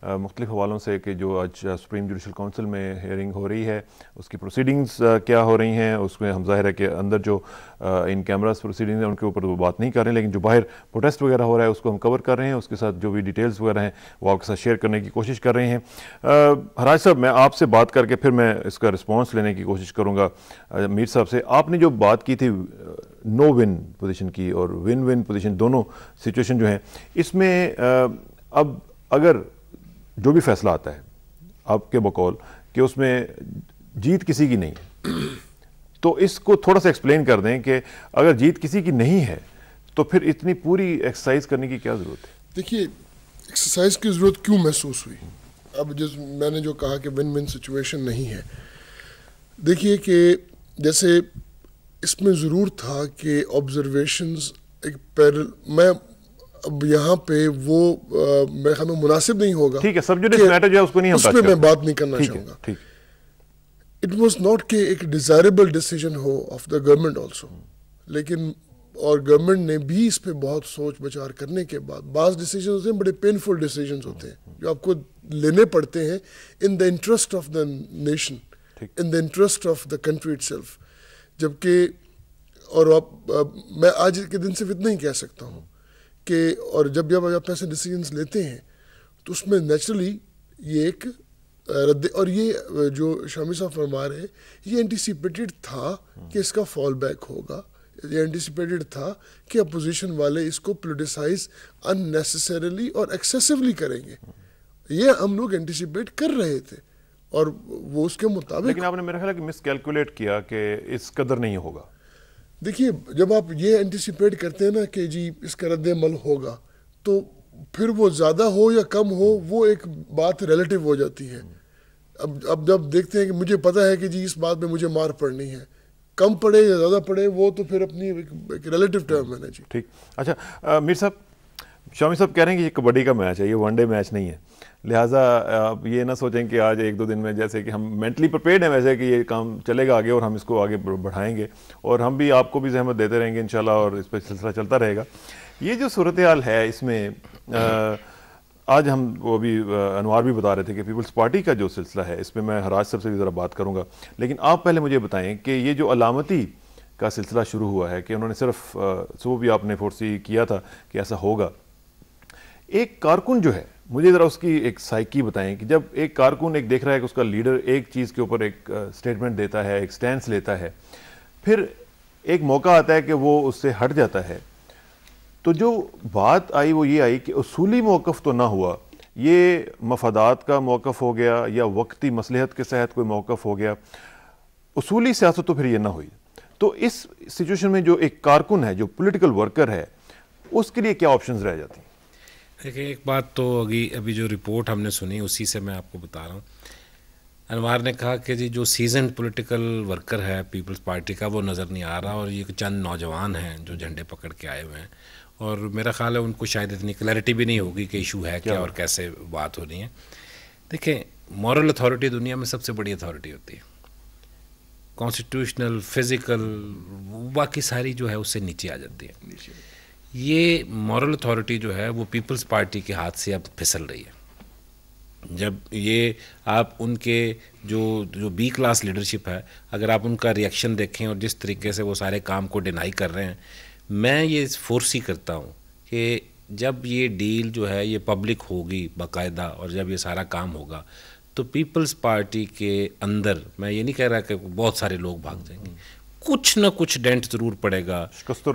مختلف حوالوں سے کہ جو آج سپریم جوڈیشل کونسل میں ہیئرنگ ہو رہی ہے اس کی پروسیڈنگز کیا ہو رہی ہیں. اس میں ہم ظاہر ہے کہ اندر جو ان کیمراز پروسیڈنگز ہیں ان کے اوپر وہ بات نہیں کر رہے ہیں, لیکن جو باہر پروٹیسٹ وغیرہ ہو رہا ہے اس کو ہم کور کر رہے ہیں, اس کے ساتھ جو بھی ڈیٹیلز وغیرہ ہیں وہ آپ کے ساتھ شیئر کرنے کی کوشش کر رہے ہیں. حراج صاحب, میں آپ سے بات کر کے پھر میں اس کا رسپانس لینے کی کوشش کروں گا. میر صاحب سے آپ نے جو بات کی تھی نو ون پوزیشن کی اور ون ون پوزیشن, دونوں سچویشن جو ہیں اس میں اب اگر جو بھی فیصلہ آتا ہے آپ کے بقول کہ اس میں جیت کسی کی نہیں ہے, تو اس کو تھوڑا سا ایکسپلین کر دیں کہ اگر جیت کسی کی نہیں ہے تو پھر اتنی پوری ایکسرسائز کرنے کی کیا ضرورت ہے؟ دیکھیے ایکسرسائز کی ضرورت کیوں محسوس ہوئی؟ اب میں نے جو کہا کہ ون ون سچویشن نہیں ہے, دیکھیے کہ جیسے اس میں ضرور تھا کہ آبزرویشنز ایک میں اب یہاں پہ وہ میرے خیال میں مناسب نہیں ہوگا. ٹھیک ہے, سبجیکٹ میٹر جو ہے اس کو نہیں ہم اس پہ میں بات نہیں کرنا چاہوں گا. اٹ واز ناٹ کہ ایک desirable decision who of the government also, لیکن اور گورنمنٹ نے بھی اس پہ بہت سوچ بچار کرنے کے بعد بعض ڈیسیجنز ہوتے ہیں بڑے پینفل ڈیسیجنز ہوتے ہیں جو آپ کو لینے پڑتے ہیں in the interest of the nation, in the interest of the country itself. جبکہ اور میں آج کے دن صرف اتنا ہی کہہ سکتا ہوں کہ اور جب آپ ایسے ڈیسیجنز لیتے ہیں تو اس میں نیچرلی یہ ایک اور یہ جو شامی صاحب فرما رہے ہیں یہ انٹیسپیٹڈ تھا کہ اس کا فال بیک ہوگا, یہ انٹیسپیٹڈ تھا کہ اپوزیشن والے اس کو پولیٹیسائز ان نیسسریلی اور ایکسیسولی کریں گے. یہ ہم لوگ انٹیسپیٹ کر رہے تھے اور وہ اس کے مطابق. لیکن آپ نے میرا خیال ہے کہ مس کیلکولیٹ کیا کہ اس قدر نہیں ہوگا. دیکھیے جب آپ یہ انٹیسپیٹ کرتے ہیں نا کہ جی اس کا رد عمل ہوگا, تو پھر وہ زیادہ ہو یا کم ہو وہ ایک بات ریلیٹیو ہو جاتی ہے. اب جب دیکھتے ہیں کہ مجھے پتا ہے کہ جی اس بات میں مجھے مار پڑنی ہے, کم پڑے یا زیادہ پڑے وہ تو پھر اپنی ایک ریلیٹیو ٹرم ہے نا جی. ٹھیک. اچھا میر صاحب, شامی صاحب کہہ رہے ہیں کہ یہ کبڈی کا میچ ہے, یہ ون ڈے میچ نہیں ہے, لہٰذا آپ یہ نہ سوچیں کہ آج ایک دو دن میں جیسے کہ ہم مینٹلی پریپیئرڈ ہیں ویسے کہ یہ کام چلے گا آگے اور ہم اس کو آگے بڑھائیں گے اور ہم بھی آپ کو بھی زحمت دیتے رہیں گے انشاءاللہ اور اس پہ سلسلہ چلتا رہے گا. یہ جو صورتحال ہے اس میں آج ہم وہ بھی انوار بھی بتا رہے تھے کہ پیپلز پارٹی کا جو سلسلہ ہے اس میں میں حراج صاحب سے بھی ذرا بات کروں گا, لیکن آپ پہلے مجھے بتائیں کہ یہ جو علامتی کا سلسلہ شروع ہوا ہے کہ انہوں نے صرف صبح بھی آپ نے فورسی کیا تھا کہ ایسا ہوگا, ایک کارکن جو ہے مجھے ذرا اس کی ایک سائیکی بتائیں کہ جب ایک کارکن ایک دیکھ رہا ہے کہ اس کا لیڈر ایک چیز کے اوپر ایک سٹیٹمنٹ دیتا ہے, ایک سٹینس لیتا ہے, پھر ایک موقع آتا ہے کہ وہ اس سے ہٹ جاتا ہے, تو جو بات آئی وہ یہ آئی کہ اصولی موقف تو نہ ہوا, یہ مفادات کا موقف ہو گیا یا وقتی مصلحت کے تحت کوئی موقف ہو گیا, اصولی سیاست تو پھر یہ نہ ہوئی. تو اس سچویشن میں جو ایک کارکن ہے جو پولیٹیکل ورکر ہے اس کے لیے کیا آپشنز رہ جاتی ہیں؟ دیکھیں ایک بات تو ابھی جو رپورٹ ہم نے سنی اسی سے میں آپ کو بتا رہا ہوں. انوار نے کہا کہ جی جو سیزنڈ پولیٹیکل ورکر ہے پیپلز پارٹی کا وہ نظر نہیں آ رہا, اور یہ چند نوجوان ہیں جو جھنڈے پکڑ کے آئے ہوئے ہیں, اور میرا خیال ہے ان کو شاید اتنی کلیئرٹی بھی نہیں ہوگی کہ ایشو ہے کیا اور کیسے بات ہو رہی ہے. دیکھیں مورل اتھارٹی دنیا میں سب سے بڑی اتھارٹی ہوتی ہے, کانسٹیٹیوشنل, فزیکل, باقی ساری جو ہے اس سے نیچے آ جاتی ہے. یہ مورل اتھارٹی جو ہے وہ پیپلز پارٹی کے ہاتھ سے اب پھسل رہی ہے. جب یہ آپ ان کے جو بی کلاس لیڈرشپ ہے, اگر آپ ان کا ریئیکشن دیکھیں اور جس طریقے سے وہ سارے کام کو ڈینائی کر رہے ہیں, میں یہ فورسی کرتا ہوں کہ جب یہ ڈیل جو ہے یہ پبلک ہوگی باقاعدہ اور جب یہ سارا کام ہوگا تو پیپلز پارٹی کے اندر, میں یہ نہیں کہہ رہا کہ بہت سارے لوگ بھاگ جائیں گے, کچھ نہ کچھ ڈینٹ ضرور پڑے گا, شکست و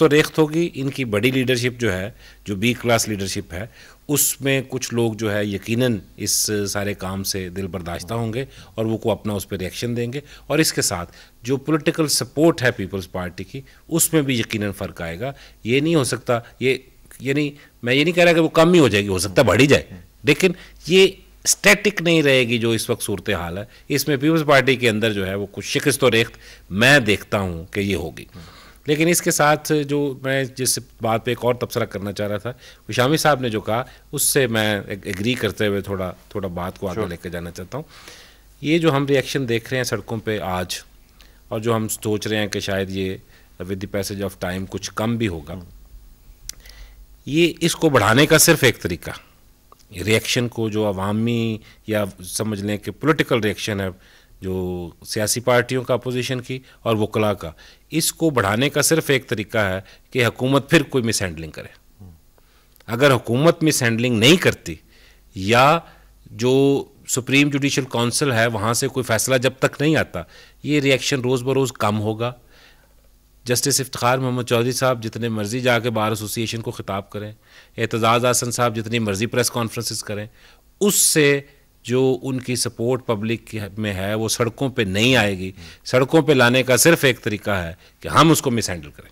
ریخت ہوگی. ان کی بڑی لیڈرشپ جو ہے, جو بی کلاس لیڈرشپ ہے, اس میں کچھ لوگ جو ہے یقیناً اس سارے کام سے دل برداشتہ ہوں گے اور وہ کو اپنا اس پہ ریئیکشن دیں گے, اور اس کے ساتھ جو پولیٹیکل سپورٹ ہے پیپلز پارٹی کی اس میں بھی یقیناً فرق آئے گا. یہ نہیں ہو سکتا, یہ یعنی میں یہ نہیں کہہ رہا کہ وہ کم ہی ہو جائے گی, ہو سکتا ہے بڑھ ہی جائے, لیکن یہ اسٹیٹک نہیں رہے گی جو اس وقت صورتحال ہے. اس میں پیپلز پارٹی کے اندر جو ہے وہ کچھ شکست و ریخت میں دیکھتا ہوں کہ یہ ہوگی. لیکن اس کے ساتھ جو میں جس بات پہ ایک اور تبصرہ کرنا چاہ رہا تھا, وہ شامی صاحب نے جو کہا اس سے میں ایگری کرتے ہوئے تھوڑا بات کو آگے لے کے جانا چاہتا ہوں. یہ جو ہم ریئیکشن دیکھ رہے ہیں سڑکوں پہ آج, اور جو ہم سوچ رہے ہیں کہ شاید یہ with the passage of time کچھ کم بھی ہوگا, یہ اس کو بڑھانے کا صرف ایک طریقہ ریئیکشن کو جو عوامی یا سمجھ لیں کہ پولیٹیکل ریئیکشن ہے جو سیاسی پارٹیوں کا اپوزیشن کی اور وکلاء کا، اس کو بڑھانے کا صرف ایک طریقہ ہے کہ حکومت پھر کوئی مس ہینڈلنگ کرے. اگر حکومت مس ہینڈلنگ نہیں کرتی یا جو سپریم جوڈیشل کونسل ہے وہاں سے کوئی فیصلہ جب تک نہیں آتا، یہ ریئیکشن روز بروز کم ہوگا. جسٹس افتخار محمد چودھری صاحب جتنے مرضی جا کے بار ایسوسی ایشن کو خطاب کریں، اعتزاز احسن صاحب جتنی مرضی پریس کانفرنسز کریں، اس سے جو ان کی سپورٹ پبلک میں ہے وہ سڑکوں پہ نہیں آئے گی. سڑکوں پہ لانے کا صرف ایک طریقہ ہے کہ ہم اس کو مس ہینڈل کریں.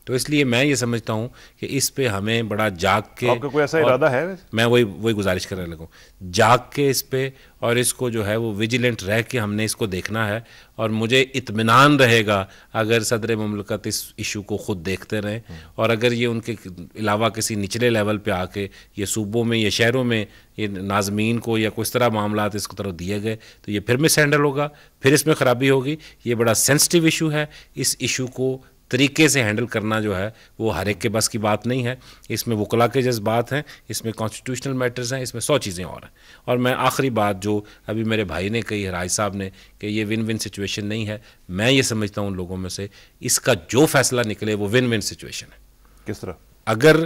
تو اس لیے میں یہ سمجھتا ہوں کہ اس پہ ہمیں بڑا جاگ کے، آپ کا کوئی ایسا ارادہ ہے؟ میں وہی گزارش کرنے لگوں، جاگ کے اس پہ اور اس کو جو ہے وہ ویجیلنٹ رہ کے ہم نے اس کو دیکھنا ہے. اور مجھے اطمینان رہے گا اگر صدر مملکت اس ایشو کو خود دیکھتے رہیں، اور اگر یہ ان کے علاوہ کسی نچلے لیول پہ آ کے یہ صوبوں میں یا شہروں میں یہ ناظمین کو یا کس طرح معاملات اس کو طرف دیے گئے تو یہ پھر مس ہینڈل ہوگا، پھر اس میں خرابی ہوگی. یہ بڑا سینسٹیو ایشو ہے. اس ایشو کو طریقے سے ہینڈل کرنا جو ہے وہ ہر ایک کے بس کی بات نہیں ہے. اس میں وکلاء کے جذبات ہیں، اس میں کانسٹیٹیوشنل میٹرز ہیں، اس میں 100 چیزیں اور ہیں. اور میں آخری بات جو ابھی میرے بھائی نے کہی، ہرائی صاحب نے، کہ یہ ون ون سچویشن نہیں ہے، میں یہ سمجھتا ہوں ان لوگوں میں سے اس کا جو فیصلہ نکلے وہ ون ون سچویشن ہے. کس طرح؟ اگر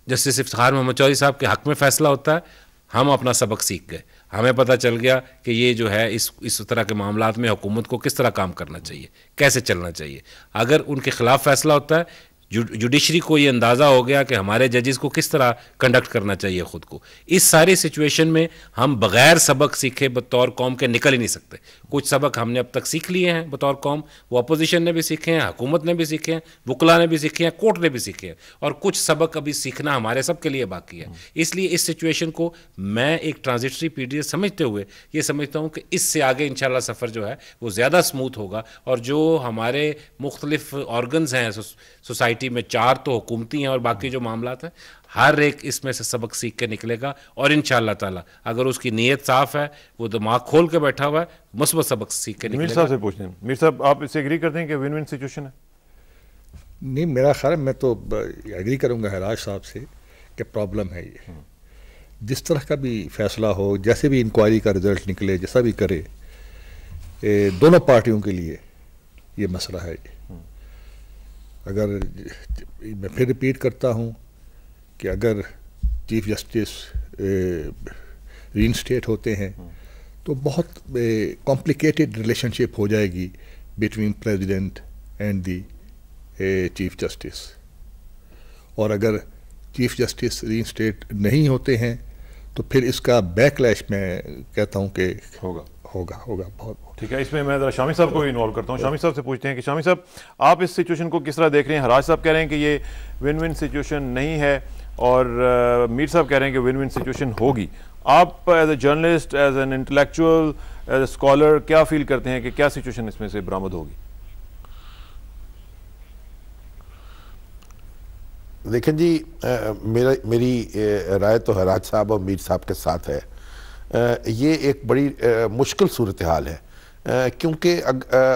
جسٹس افتخار محمد چودھری صاحب کے حق میں فیصلہ ہوتا ہے، ہم اپنا سبق سیکھ گئے، ہمیں پتہ چل گیا کہ یہ جو ہے اس طرح کے معاملات میں حکومت کو کس طرح کام کرنا چاہیے، کیسے چلنا چاہیے. اگر ان کے خلاف فیصلہ ہوتا ہے، جوڈیشری کو یہ اندازہ ہو گیا کہ ہمارے ججز کو کس طرح کنڈکٹ کرنا چاہیے خود کو. اس ساری سچویشن میں ہم بغیر سبق سیکھے بطور قوم کے نکل ہی نہیں سکتے. کچھ سبق ہم نے اب تک سیکھ لیے ہیں بطور قوم، وہ اپوزیشن نے بھی سیکھے ہیں، حکومت نے بھی سیکھے ہیں، وکلاء نے بھی سیکھے ہیں، کورٹ نے بھی سیکھے ہیں، اور کچھ سبق ابھی سیکھنا ہمارے سب کے لیے باقی ہے. اس لیے اس سچویشن کو میں ایک ٹرانزٹری پیریڈ سمجھتے ہوئے یہ سمجھتا ہوں کہ اس سے آگے انشاءاللہ سفر جو ہے وہ زیادہ سموتھ ہوگا. اور جو ہمارے مختلف آرگنز ہیں سوسائٹی میں، 4 تو حکومتی ہیں اور باقی جو معاملات ہیں، ہر ایک اس میں سے سبق سیکھ کے نکلے گا. اور انشاءاللہ تعالی اگر اس کی نیت صاف ہے، وہ دماغ کھول کے بیٹھا ہوا ہے، مثبت سبق سیکھ کے نکلے گا. میر صاحب سے پوچھتے ہیں، میر صاحب آپ اس سے ایگری کرتے ہیں کہ ون ون سچویشن ہے؟ نہیں، میرا خیال ہے میں تو ایگری کروں گا ہراج صاحب سے کہ پرابلم ہے. یہ جس طرح کا بھی فیصلہ ہو، جیسے بھی انکوائری کا رزلٹ نکلے، جیسا بھی کرے، دونوں پارٹیوں کے لیے یہ مسئلہ ہے. اگر میں پھر ریپیٹ کرتا ہوں کہ اگر چیف جسٹس ری انسٹیٹ ہوتے ہیں تو بہت کمپلیکیٹڈ ریلیشن شپ ہو جائے گی between president and the chief justice. اور اگر چیف جسٹس ری انسٹیٹ نہیں ہوتے ہیں تو پھر اس کا بیک لیش میں کہتا ہوں کہ ہوگا بہت. ٹھیک ہے، اس میں ذرا شامی صاحب کو انوالو کرتا ہوں. شامی صاحب سے پوچھتے ہیں کہ شامی صاحب آپ اس سچویشن کو کس طرح دیکھ رہے ہیں؟ ہراج صاحب کہہ رہے ہیں کہ یہ ون ون سچویشن نہیں ہے اور میر صاحب کہہ رہے ہیں کہ ون ون سچویشن ہوگی. آپ as a journalist, as an intellectual, as a scholar کیا فیل کرتے ہیں کہ کیا سچویشن اس میں سے برآمد ہوگی؟ دیکھیں جی، میری رائے تو ہراج صاحب اور میر صاحب کے ساتھ ہے. یہ ایک بڑی مشکل صورتحال ہے کیونکہ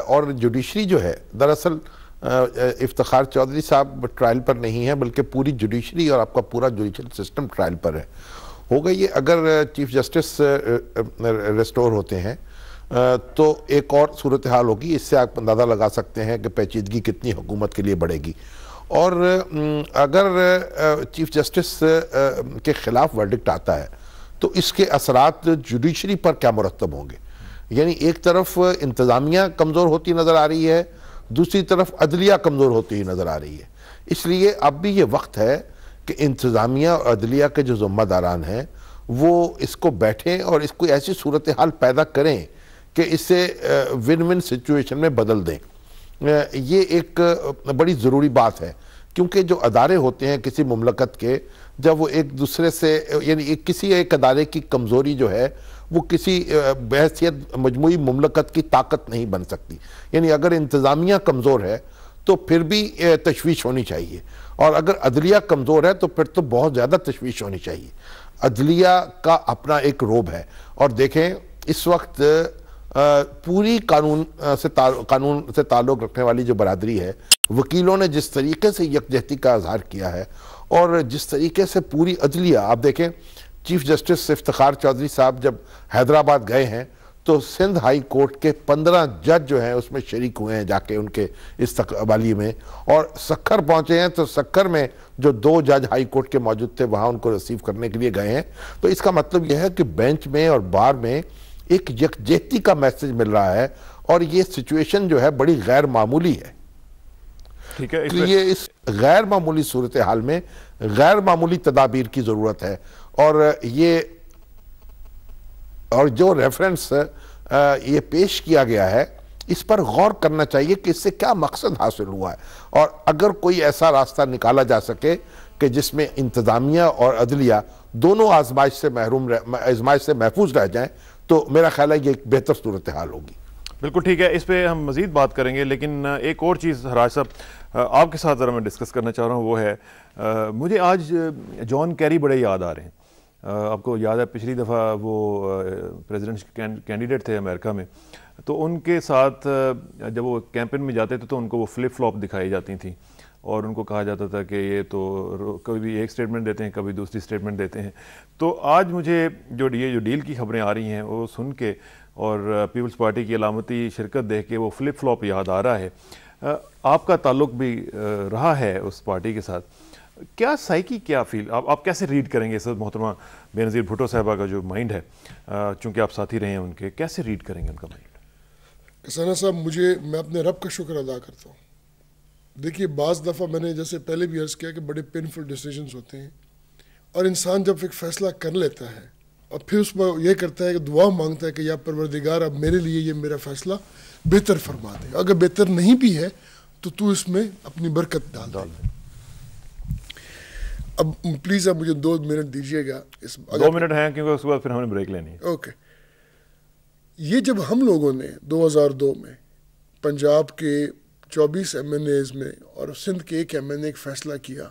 اور جوڈیشری جو ہے، دراصل افتخار چودھری صاحب ٹرائل پر نہیں ہے بلکہ پوری جوڈیشری اور آپ کا پورا جوڈیشل سسٹم ٹرائل پر ہے. ہوگا یہ اگر چیف جسٹس ریسٹور ہوتے ہیں تو ایک اور صورتحال ہوگی. اس سے آپ اندازہ لگا سکتے ہیں کہ پیچیدگی کتنی حکومت کے لیے بڑھے گی. اور اگر چیف جسٹس کے خلاف ورڈکٹ آتا ہے تو اس کے اثرات جوڈیشری پر کیا مرتب ہوں گے. یعنی ایک طرف انتظامیہ کمزور ہوتی نظر آ رہی ہے، دوسری طرف عدلیہ کمزور ہوتی ہی نظر آ رہی ہے. اس لیے اب بھی یہ وقت ہے کہ انتظامیہ اور عدلیہ کے جو ذمہ داران ہیں وہ اس کو بیٹھیں اور اس کو ایسی صورتحال پیدا کریں کہ اسے ون ون سچویشن میں بدل دیں. یہ ایک بڑی ضروری بات ہے کیونکہ جو ادارے ہوتے ہیں کسی مملکت کے، جب وہ ایک دوسرے سے، یعنی کسی ایک ادارے کی کمزوری جو ہے وہ کسی بحیثیت مجموعی مملکت کی طاقت نہیں بن سکتی. یعنی اگر انتظامیہ کمزور ہے تو پھر بھی تشویش ہونی چاہیے، اور اگر عدلیہ کمزور ہے تو پھر تو بہت زیادہ تشویش ہونی چاہیے. عدلیہ کا اپنا ایک روب ہے. اور دیکھیں اس وقت پوری قانون سے تعلق رکھنے والی جو برادری ہے، وکیلوں نے جس طریقے سے یکجہتی کا اظہار کیا ہے اور جس طریقے سے پوری عدلیہ، آپ دیکھیں چیف جسٹس افتخار چودھری صاحب جب حیدرآباد گئے ہیں تو سندھ ہائی کورٹ کے 15 جج جو ہیں اس میں شریک ہوئے ہیں جا کے ان کے استقبالی میں, اور سکھر پہنچے ہیں تو سکھر میں جو 2 جج ہائی کورٹ کے موجود تھے وہاں ان کو ریسیو کرنے کے لیے گئے ہیں. تو اس کا مطلب یہ ہے کہ بینچ میں اور بار میں ایک یکجہتی کا میسج مل رہا ہے, اور یہ سچویشن جو ہے بڑی غیر معمولی ہے. ٹھیک ہے, تو یہ اس غیر معمولی صورتحال میں غیر معمولی تدابیر کی ضرورت ہے, اور جو ریفرنس یہ پیش کیا گیا ہے اس پر غور کرنا چاہیے کہ اس سے کیا مقصد حاصل ہوا ہے, اور اگر کوئی ایسا راستہ نکالا جا سکے کہ جس میں انتظامیہ اور عدلیہ دونوں آزمائش سے محفوظ رہ جائیں تو میرا خیال ہے یہ ایک بہتر صورتحال ہوگی. بالکل ٹھیک ہے, اس پہ ہم مزید بات کریں گے, لیکن ایک اور چیز حراج صاحب آپ کے ساتھ ذرا میں ڈسکس کرنا چاہ رہا ہوں, وہ ہے مجھے آج جان کیری بڑے یاد آ رہے ہیں. آپ کو یاد ہے پچھلی دفعہ وہ پریزیڈنٹ کینڈیڈیٹ تھے امریکہ میں, تو ان کے ساتھ جب وہ کیمپین میں جاتے تھے تو ان کو وہ فلپ فلاپ دکھائی جاتی تھیں, اور ان کو کہا جاتا تھا کہ یہ تو کبھی ایک سٹیٹمنٹ دیتے ہیں کبھی دوسری سٹیٹمنٹ دیتے ہیں. تو آج مجھے جو ڈیل کی خبریں آ رہی ہیں وہ سن کے اور پیپلز پارٹی کی علامتی شرکت دیکھ کے وہ فلپ فلاپ یاد آ رہا ہے. آپ کا تعلق بھی رہا ہے اس پارٹی کے ساتھ, کیا سائیکی کیا فیل آپ کیسے ریڈ کریں گے اس وقت محترمہ بے نظیر بھٹو صاحبہ کا جو مائنڈ ہے, چونکہ آپ ساتھی رہے ہیں ان کے, کیسے ریڈ کریں گے ان کا مائنڈ؟ کسانہ صاحب میں اپنے رب کا شکر ادا کرتا ہوں. دیکھیے بعض دفعہ میں نے جیسے پہلے بھی عرض کیا کہ بڑے پینفل ڈیسیجنز ہوتے ہیں, اور انسان جب ایک فیصلہ کر لیتا ہے اور پھر اس پر یہ کرتا ہے کہ دعا مانگتا ہے کہ یا پروردگار اب میرے لیے یہ میرا فیصلہ بہتر فرما دے, اگر بہتر نہیں بھی ہے تو اس میں اپنی برکت ڈال دے. اب پلیز آپ مجھے 2 منٹ دیجیے گا. 2 منٹ ہیں کیونکہ اس کے بعد پھر ہم نے بریک لینی ہے. اوکے. یہ جب ہم لوگوں نے 2002 میں پنجاب کے 24 MNAs میں اور سندھ کے 1 MNA ایک فیصلہ کیا,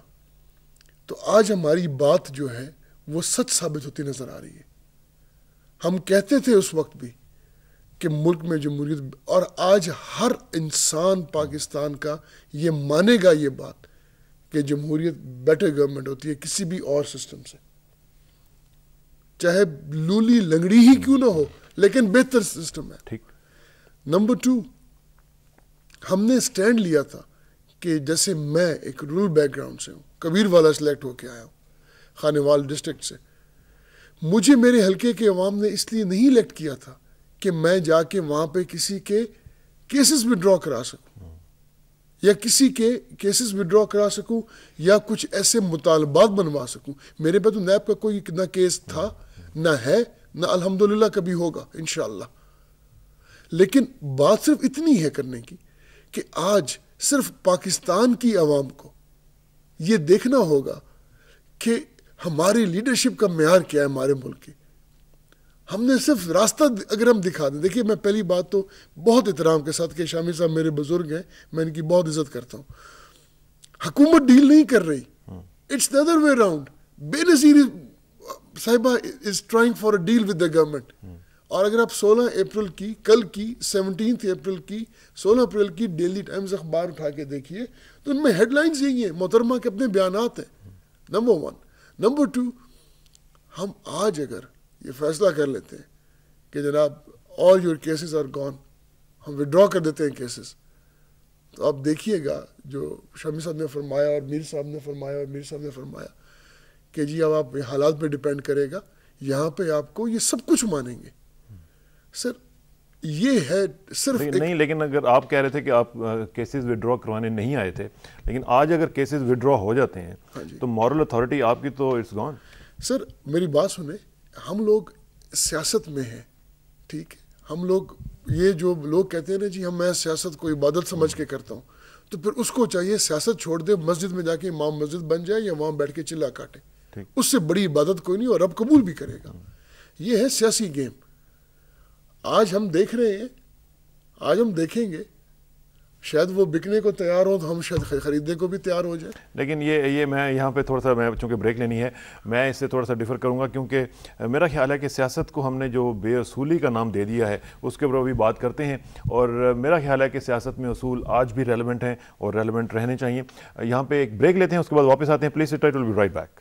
تو آج ہماری بات جو ہے وہ سچ ثابت ہوتی نظر آ رہی ہے. ہم کہتے تھے اس وقت بھی کہ ملک میں جمہوریت, اور آج ہر انسان پاکستان کا یہ مانے گا یہ بات کہ جمہوریت بیٹر گورنمنٹ ہوتی ہے کسی بھی اور سسٹم سے, چاہے لولی لنگڑی ہی کیوں نہ ہو, لیکن بہتر سسٹم ہے. ٹھیک. نمبر 2, ہم نے سٹینڈ لیا تھا کہ جیسے میں ایک رورل بیک گراؤنڈ سے ہوں, کبیر والا سلیکٹ ہو کے آیا ہوں خانیوال ڈسٹرکٹ سے, مجھے میرے حلقے کے عوام نے اس لیے نہیں الیکٹ کیا تھا کہ میں جا کے وہاں پہ کسی کے کیسز وڈرا کرا سکوں یا کسی کے کیسز وڈرا کرا سکوں یا کچھ ایسے مطالبات بنوا سکوں. میرے پہ تو نیب کا کوئی نہ کیس تھا, نہ ہے, نہ الحمدللہ کبھی ہوگا انشاءاللہ. لیکن بات صرف اتنی ہے کرنے کی کہ آج صرف پاکستان کی عوام کو یہ دیکھنا ہوگا کہ ہماری لیڈرشپ کا معیار کیا ہے ہمارے ملک کی. ہم نے صرف راستہ اگر ہم دکھا دیں, دیکھیے میں پہلی بات تو بہت احترام کے ساتھ کہ شامی صاحب میرے بزرگ ہیں, میں ان کی بہت عزت کرتا ہوں, حکومت ڈیل نہیں کر رہی, it's the other way around. Benazir صاحبہ is trying for a deal with the government. اور اگر آپ 16 اپریل کی, کل کی 17 اپریل کی, 16 اپریل کی ڈیلی ٹائمز اخبار اٹھا کے دیکھیے تو ان میں ہیڈ لائنز یہی ہیں, محترمہ کے اپنے بیانات ہیں. نمبر 1. نمبر 2, ہم آج اگر یہ فیصلہ کر لیتے ہیں کہ جناب all your cases are gone, ہم وڈرا کر دیتے ہیں کیسز, تو آپ دیکھیے گا جو شامی صاحب نے فرمایا اور میر صاحب نے فرمایا کہ جی اب آپ حالات پہ ڈیپینڈ کرے گا, یہاں پہ آپ کو یہ سب کچھ مانیں گے. سر یہ ہے صرف نہیں, لیکن اگر آپ کہہ رہے تھے کہ آپ کیسز وڈرا کروانے نہیں آئے تھے, لیکن آج اگر کیسز وڈرا ہو جاتے ہیں تو مورل اتھارٹی آپ کی تو اٹس گون. سر میری بات سنیں, ہم لوگ سیاست میں ہیں, ٹھیک ہے, ہم لوگ یہ جو لوگ کہتے ہیں نا جی میں سیاست کو عبادت سمجھ کے کرتا ہوں, تو پھر اس کو چاہیے سیاست چھوڑ دے, مسجد میں جا کے امام مسجد بن جائے یا وہاں بیٹھ کے چلا کاٹے, اس سے بڑی عبادت کوئی نہیں, اور رب قبول بھی کرے گا. یہ ہے سیاسی گیم. آج ہم دیکھ رہے ہیں, آج ہم دیکھیں گے, شاید وہ بکنے کو تیار ہو تو ہم شاید خریدنے کو بھی تیار ہو جائے. لیکن یہ میں یہاں پہ تھوڑا سا, میں چونکہ بریک لینی ہے, میں اس سے تھوڑا سا ڈیفر کروں گا, کیونکہ میرا خیال ہے کہ سیاست کو ہم نے جو بے اصولی کا نام دے دیا ہے اس کے اوپر بھی بات کرتے ہیں, اور میرا خیال ہے کہ سیاست میں اصول آج بھی ریلیونٹ ہیں اور ریلیونٹ رہنے چاہیے. یہاں پہ ایک بریک لیتے ہیں, اس کے بعد واپس آتے ہیں. Please sit tight, will be right back.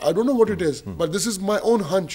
I don't know what it is, but this is my own hunch.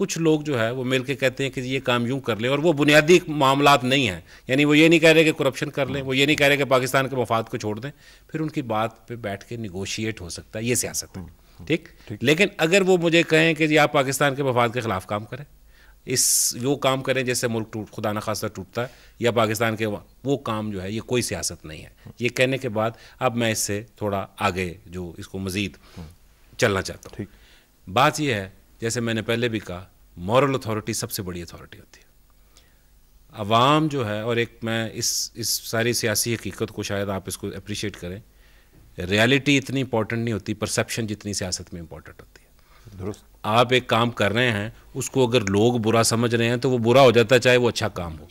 کچھ لوگ جو ہے وہ مل کے کہتے ہیں کہ یہ کام یوں کر لیں، اور وہ بنیادی معاملات نہیں ہیں، یعنی وہ یہ نہیں کہہ رہے کہ کرپشن کر لیں، وہ یہ نہیں کہہ رہے کہ پاکستان کے مفاد کو چھوڑ دیں، پھر ان کی بات پہ بیٹھ کے نیگوشیٹ ہو سکتا ہے، یہ سیاست ہے، ٹھیک. لیکن اگر وہ مجھے کہیں کہ آپ پاکستان کے مفاد کے خلاف کام کریں، وہ کام کریں جیسے ملک خدا نخواستہ ٹوٹتا ہے یا پاکستان کے، وہ کام جو ہے یہ کوئی سیاست نہیں ہے. یہ کہنے کے بعد اب میں اس سے تھوڑا آگے جو اس کو مزید چلنا چاہتا ہوں. بات یہ ہے جیسے میں نے پہلے بھی کہا، مورل اتھارٹی سب سے بڑی اتھارٹی ہوتی ہے. عوام جو ہے، اور ایک میں اس ساری سیاسی حقیقت کو شاید آپ اس کو اپریشیٹ کریں، ریالٹی اتنی امپورٹنٹ نہیں ہوتی پرسیپشن جتنی سیاست میں امپورٹنٹ ہوتی ہے. درست. آپ ایک کام کر رہے ہیں، اس کو اگر لوگ برا سمجھ رہے ہیں تو وہ برا ہو جاتا ہے چاہے وہ اچھا کام ہو.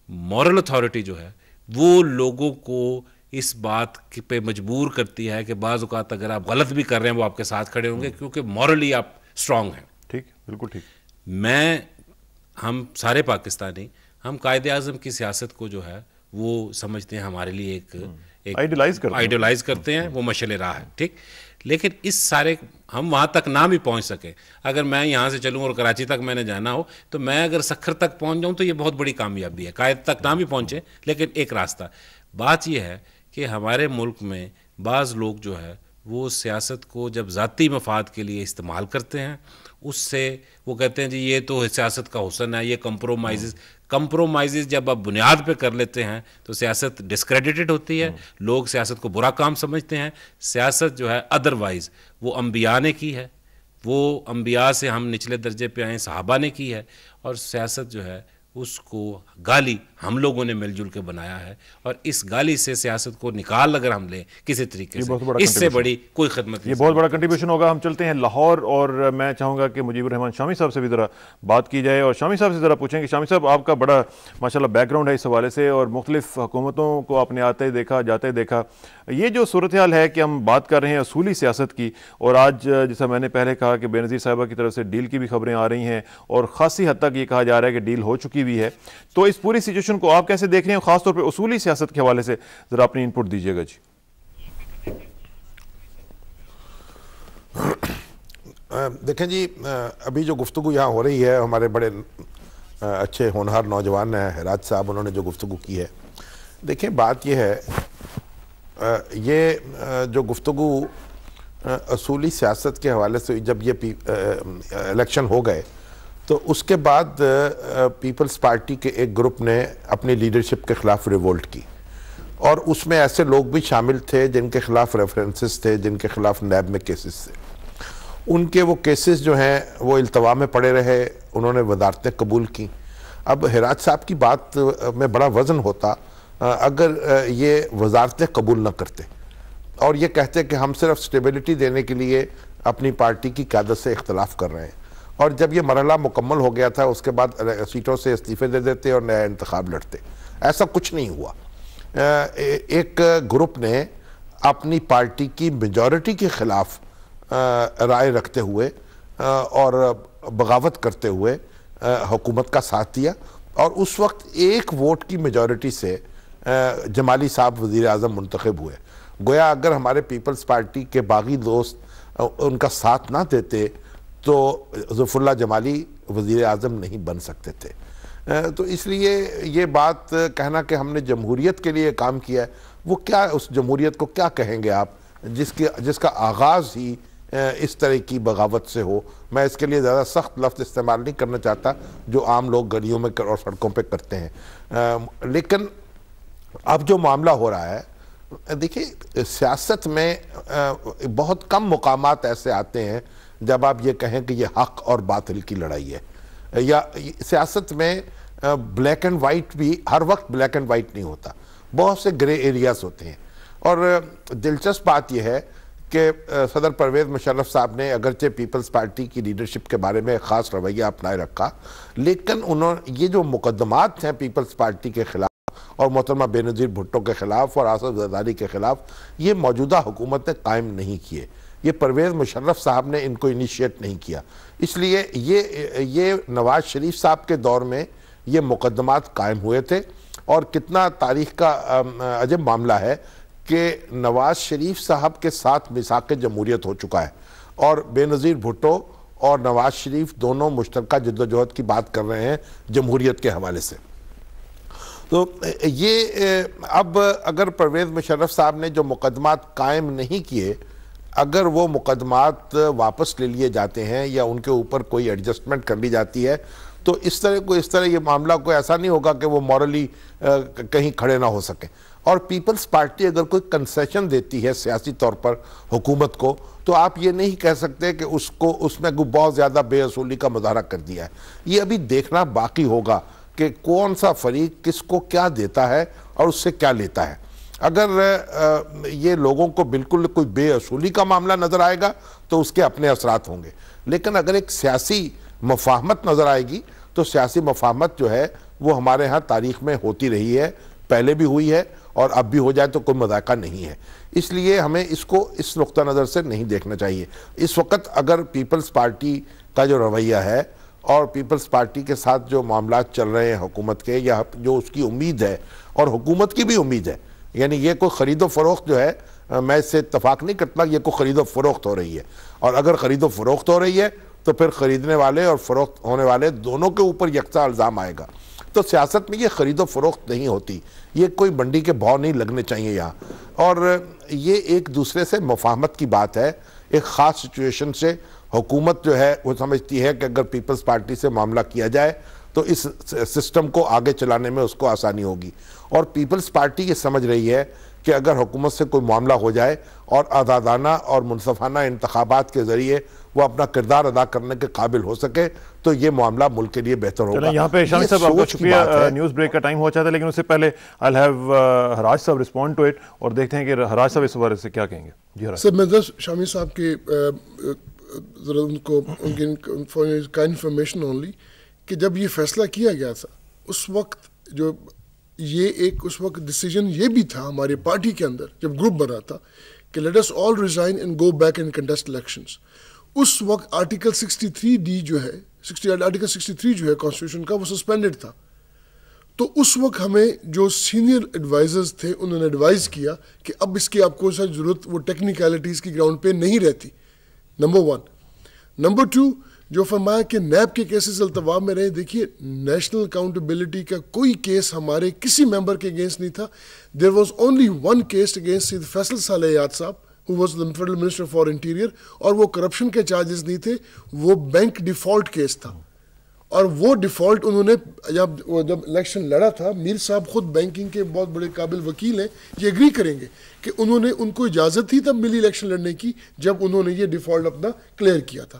مورل اتھارٹی جو ہے وہ لوگوں کو اس بات پہ مجبور کرتی ہے کہ بعض اوقات اگر آپ غلط بھی کر رہے ہیں وہ آپ کے ساتھ کھڑے ہوں گے، کیونکہ مورلی آپ اسٹرانگ ہیں. ٹھیک، بالکل ٹھیک. ہم سارے پاکستانی ہم قائد اعظم کی سیاست کو جو ہے وہ سمجھتے ہیں ہمارے لیے ایک آئیڈیلائز کرتے ہیں، وہ مشعل راہ ہے، ٹھیک. لیکن اس سارے ہم وہاں تک نہ بھی پہنچ سکیں. اگر میں یہاں سے چلوں اور کراچی تک میں نے جانا ہو تو میں اگر سکھر تک پہنچ جاؤں تو یہ بہت بڑی کامیابی ہے. قائد تک نہ بھی پہنچے لیکن ایک راستہ. بات یہ ہے کہ ہمارے ملک میں بعض لوگ جو ہے وہ سیاست کو جب ذاتی مفاد کے لیے استعمال کرتے ہیں، اس سے وہ کہتے ہیں جی یہ تو سیاست کا حسن ہے، یہ کمپرومائزز جب آپ بنیاد پہ کر لیتے ہیں تو سیاست ڈسکریڈیٹڈ ہوتی ہے، لوگ سیاست کو برا کام سمجھتے ہیں. سیاست جو ہے ادروائز وہ انبیاء نے کی ہے، وہ انبیاء سے ہم نچلے درجے پہ آئے صحابہ نے کی ہے، اور سیاست جو ہے اس کو گالی ہم لوگوں نے مل جل کے بنایا ہے. اور اس گالی سے سیاست کو نکال اگر ہم لیں کسی طریقے سے، اس سے بڑی کوئی خدمت نہیں. یہ بہت بڑا کنٹریبیوشن ہوگا. ہم چلتے ہیں لاہور، اور میں چاہوں گا کہ مجیب الرحمان شامی صاحب سے بھی ذرا بات کی جائے، اور شامی صاحب سے ذرا پوچھیں کہ شامی صاحب آپ کا بڑا ماشاءاللہ بیک گراؤنڈ ہے اس حوالے سے، اور مختلف حکومتوں کو آپ نے آتے دیکھا جاتے دیکھا. یہ جو صورتحال ہے کہ ہم بات کر رہے ہیں اصولی سیاست کی، اور آج جیسا میں نے پہلے کہا کہ بے نظیر صاحبہ کی طرف سے ڈیل کی بھی خبریں آ رہی ہیں، اور خاصی حد تک یہ کہا جا رہا ہے کہ ڈیل ہو چکی بھی ہے. تو اس پوری سچویشن کو آپ کیسے دیکھ رہے ہیں، خاص طور پہ اصولی سیاست کے حوالے سے ذرا اپنی انپٹ دیجیے گا. جی دیکھیں جی، ابھی جو گفتگو یہاں ہو رہی ہے، ہمارے بڑے اچھے ہونہار نوجوان ہیں ہراج صاحب، انہوں نے جو گفتگو کی ہے، دیکھیں بات یہ ہے، یہ جو گفتگو اصولی سیاست کے حوالے سے جب یہ الیکشن ہو گئے تو اس کے بعد پیپلز پارٹی کے ایک گروپ نے اپنی لیڈرشپ کے خلاف ریوولٹ کی، اور اس میں ایسے لوگ بھی شامل تھے جن کے خلاف ریفرنسز تھے، جن کے خلاف نیب میں کیسز تھے. ان کے وہ کیسز جو ہیں وہ التوا میں پڑے رہے، انہوں نے وزارتیں قبول کی. اب ہراج صاحب کی بات میں بڑا وزن ہوتا اگر یہ وزارتیں قبول نہ کرتے اور یہ کہتے کہ ہم صرف سٹیبلٹی دینے کے لیے اپنی پارٹی کی قیادت سے اختلاف کر رہے ہیں، اور جب یہ مرحلہ مکمل ہو گیا تھا اس کے بعد سیٹوں سے استعفے دے دیتے اور نیا انتخاب لڑتے. ایسا کچھ نہیں ہوا. ایک گروپ نے اپنی پارٹی کی میجورٹی کے خلاف رائے رکھتے ہوئے اور بغاوت کرتے ہوئے حکومت کا ساتھ دیا، اور اس وقت ایک ووٹ کی میجورٹی سے جمالی صاحب وزیر اعظم منتخب ہوئے. گویا اگر ہمارے پیپلز پارٹی کے باغی دوست ان کا ساتھ نہ دیتے تو ظفر اللہ جمالی وزیر اعظم نہیں بن سکتے تھے. تو اس لیے یہ بات کہنا کہ ہم نے جمہوریت کے لیے کام کیا ہے، وہ کیا اس جمہوریت کو کیا کہیں گے آپ جس کا آغاز ہی اس طرح کی بغاوت سے ہو. میں اس کے لیے زیادہ سخت لفظ استعمال نہیں کرنا چاہتا جو عام لوگ گلیوں میں اور سڑکوں پہ کرتے ہیں. لیکن اب جو معاملہ ہو رہا ہے، دیکھیں سیاست میں بہت کم مقامات ایسے آتے ہیں جب آپ یہ کہیں کہ یہ حق اور باطل کی لڑائی ہے، یا سیاست میں بلیک اینڈ وائٹ بھی ہر وقت بلیک اینڈ وائٹ نہیں ہوتا، بہت سے گرے ایریاز ہوتے ہیں. اور دلچسپ بات یہ ہے کہ صدر پرویز مشرف صاحب نے اگرچہ پیپلز پارٹی کی لیڈرشپ کے بارے میں خاص رویہ اپنائے رکھا، لیکن یہ جو مقدمات ہیں پیپلز پارٹی کے خلاف اور محترمہ بے نظیر بھٹو کے خلاف اور آصف زرداری کے خلاف، یہ موجودہ حکومت نے قائم نہیں کیے. یہ پرویز مشرف صاحب نے ان کو انیشیٹ نہیں کیا. اس لیے یہ نواز شریف صاحب کے دور میں یہ مقدمات قائم ہوئے تھے. اور کتنا تاریخ کا عجب معاملہ ہے کہ نواز شریف صاحب کے ساتھ میثاق جمہوریت ہو چکا ہے، اور بے نظیر بھٹو اور نواز شریف دونوں مشترکہ جدوجہد کی بات کر رہے ہیں جمہوریت کے حوالے سے. تو یہ اب اگر پرویز مشرف صاحب نے جو مقدمات قائم نہیں کیے، اگر وہ مقدمات واپس لے لیے جاتے ہیں یا ان کے اوپر کوئی ایڈجسٹمنٹ کر لی جاتی ہے، تو اس طرح یہ معاملہ کوئی ایسا نہیں ہوگا کہ وہ مورلی کہیں کھڑے نہ ہو سکیں. اور پیپلز پارٹی اگر کوئی کنسیشن دیتی ہے سیاسی طور پر حکومت کو، تو آپ یہ نہیں کہہ سکتے کہ اس میں بہت زیادہ بے اصولی کا مظاہرہ کر دیا ہے. یہ ابھی دیکھنا باقی ہوگا کہ کون سا فریق کس کو کیا دیتا ہے اور اس سے کیا لیتا ہے. اگر یہ لوگوں کو بالکل کوئی بے اصولی کا معاملہ نظر آئے گا تو اس کے اپنے اثرات ہوں گے، لیکن اگر ایک سیاسی مفاہمت نظر آئے گی تو سیاسی مفاہمت جو ہے وہ ہمارے ہاں تاریخ میں ہوتی رہی ہے، پہلے بھی ہوئی ہے اور اب بھی ہو جائے تو کوئی مذائقہ نہیں ہے. اس لیے ہمیں اس کو اس نقطہ نظر سے نہیں دیکھنا چاہیے. اس وقت اگر پیپلز پارٹی کا جو رویہ ہے اور پیپلز پارٹی کے ساتھ جو معاملات چل رہے ہیں حکومت کے، یا جو اس کی امید ہے اور حکومت کی بھی امید ہے، یعنی یہ کوئی خرید و فروخت جو ہے، میں اس سے اتفاق نہیں کرتا، یہ کوئی خرید و فروخت ہو رہی ہے. اور اگر خرید و فروخت ہو رہی ہے تو پھر خریدنے والے اور فروخت ہونے والے دونوں کے اوپر یکساں الزام آئے گا. تو سیاست میں یہ خرید و فروخت نہیں ہوتی، یہ کوئی منڈی کے بھاؤ نہیں لگنے چاہیے یہاں. اور یہ ایک دوسرے سے مفاہمت کی بات ہے. ایک خاص سچویشن سے حکومت جو ہے وہ سمجھتی ہے کہ اگر پیپلز پارٹی سے معاملہ کیا جائے تو اس سسٹم کو آگے چلانے میں اس کو آسانی ہوگی. اور پیپلز پارٹی یہ سمجھ رہی ہے کہ اگر حکومت سے کوئی معاملہ ہو جائے اور آزادانہ اور منصفانہ انتخابات کے ذریعے وہ اپنا کردار ادا کرنے کے قابل ہو سکے تو یہ معاملہ ملک کے لیے بہتر ہوگا. یہاں پہ شامی صاحب آپ کا شکریہ. نیوز بریک کا ٹائم ہو چاہتا ہے، لیکن اس سے پہلے I'll have حراج صاحب رسپونڈ ٹو اٹ، اور دیکھتے ہیں کہ حراج صاحب اس بارے سے کیا کہیں گے. جی حراج سر، میں شامی صاحب کے ذرا ان کو ان کی کا انفارمیشن اونلی کہ جب یہ فیصلہ کیا گیا تھا اس وقت جو یہ ایک اس وقت ڈیسیجن یہ بھی تھا ہماری پارٹی کے اندر جب گروپ بنا تھا کہ let us all resign and go back and contest elections. اس وقت آرٹیکل 63D جو ہے آرٹیکل 63 جو ہے کانسٹیٹیوشن کا وہ سسپینڈڈ تھا. تو اس وقت ہمیں جو سینئر ایڈوائزرز تھے انہوں نے ایڈوائز کیا کہ اب اس کی آپ کو ساری ضرورت وہ ٹیکنیکلٹیز کی گراؤنڈ پہ نہیں رہتی. نمبر 1. نمبر 2 جو فرمایا کہ نیب کے کیسز التوا میں رہے. دیکھیے نیشنل اکاؤنٹیبلٹی کا کوئی کیس ہمارے کسی ممبر کے اگینسٹ نہیں تھا. There was only one case against Syed Faisal Saleh Hayat صاحب who was the Federal Minister for Interior, اور وہ کرپشن کے چارجز نہیں تھے، وہ بینک ڈیفالٹ کیس تھا. اور وہ ڈیفالٹ انہوں نے جب الیکشن لڑا تھا، میر صاحب خود بینکنگ کے بہت بڑے قابل وکیل ہیں، یہ ایگری کریں گے کہ انہوں نے ان کو اجازت تھی تب ملی الیکشن لڑنے کی جب انہوں نے یہ ڈیفالٹ اپنا کلیئر کیا تھا.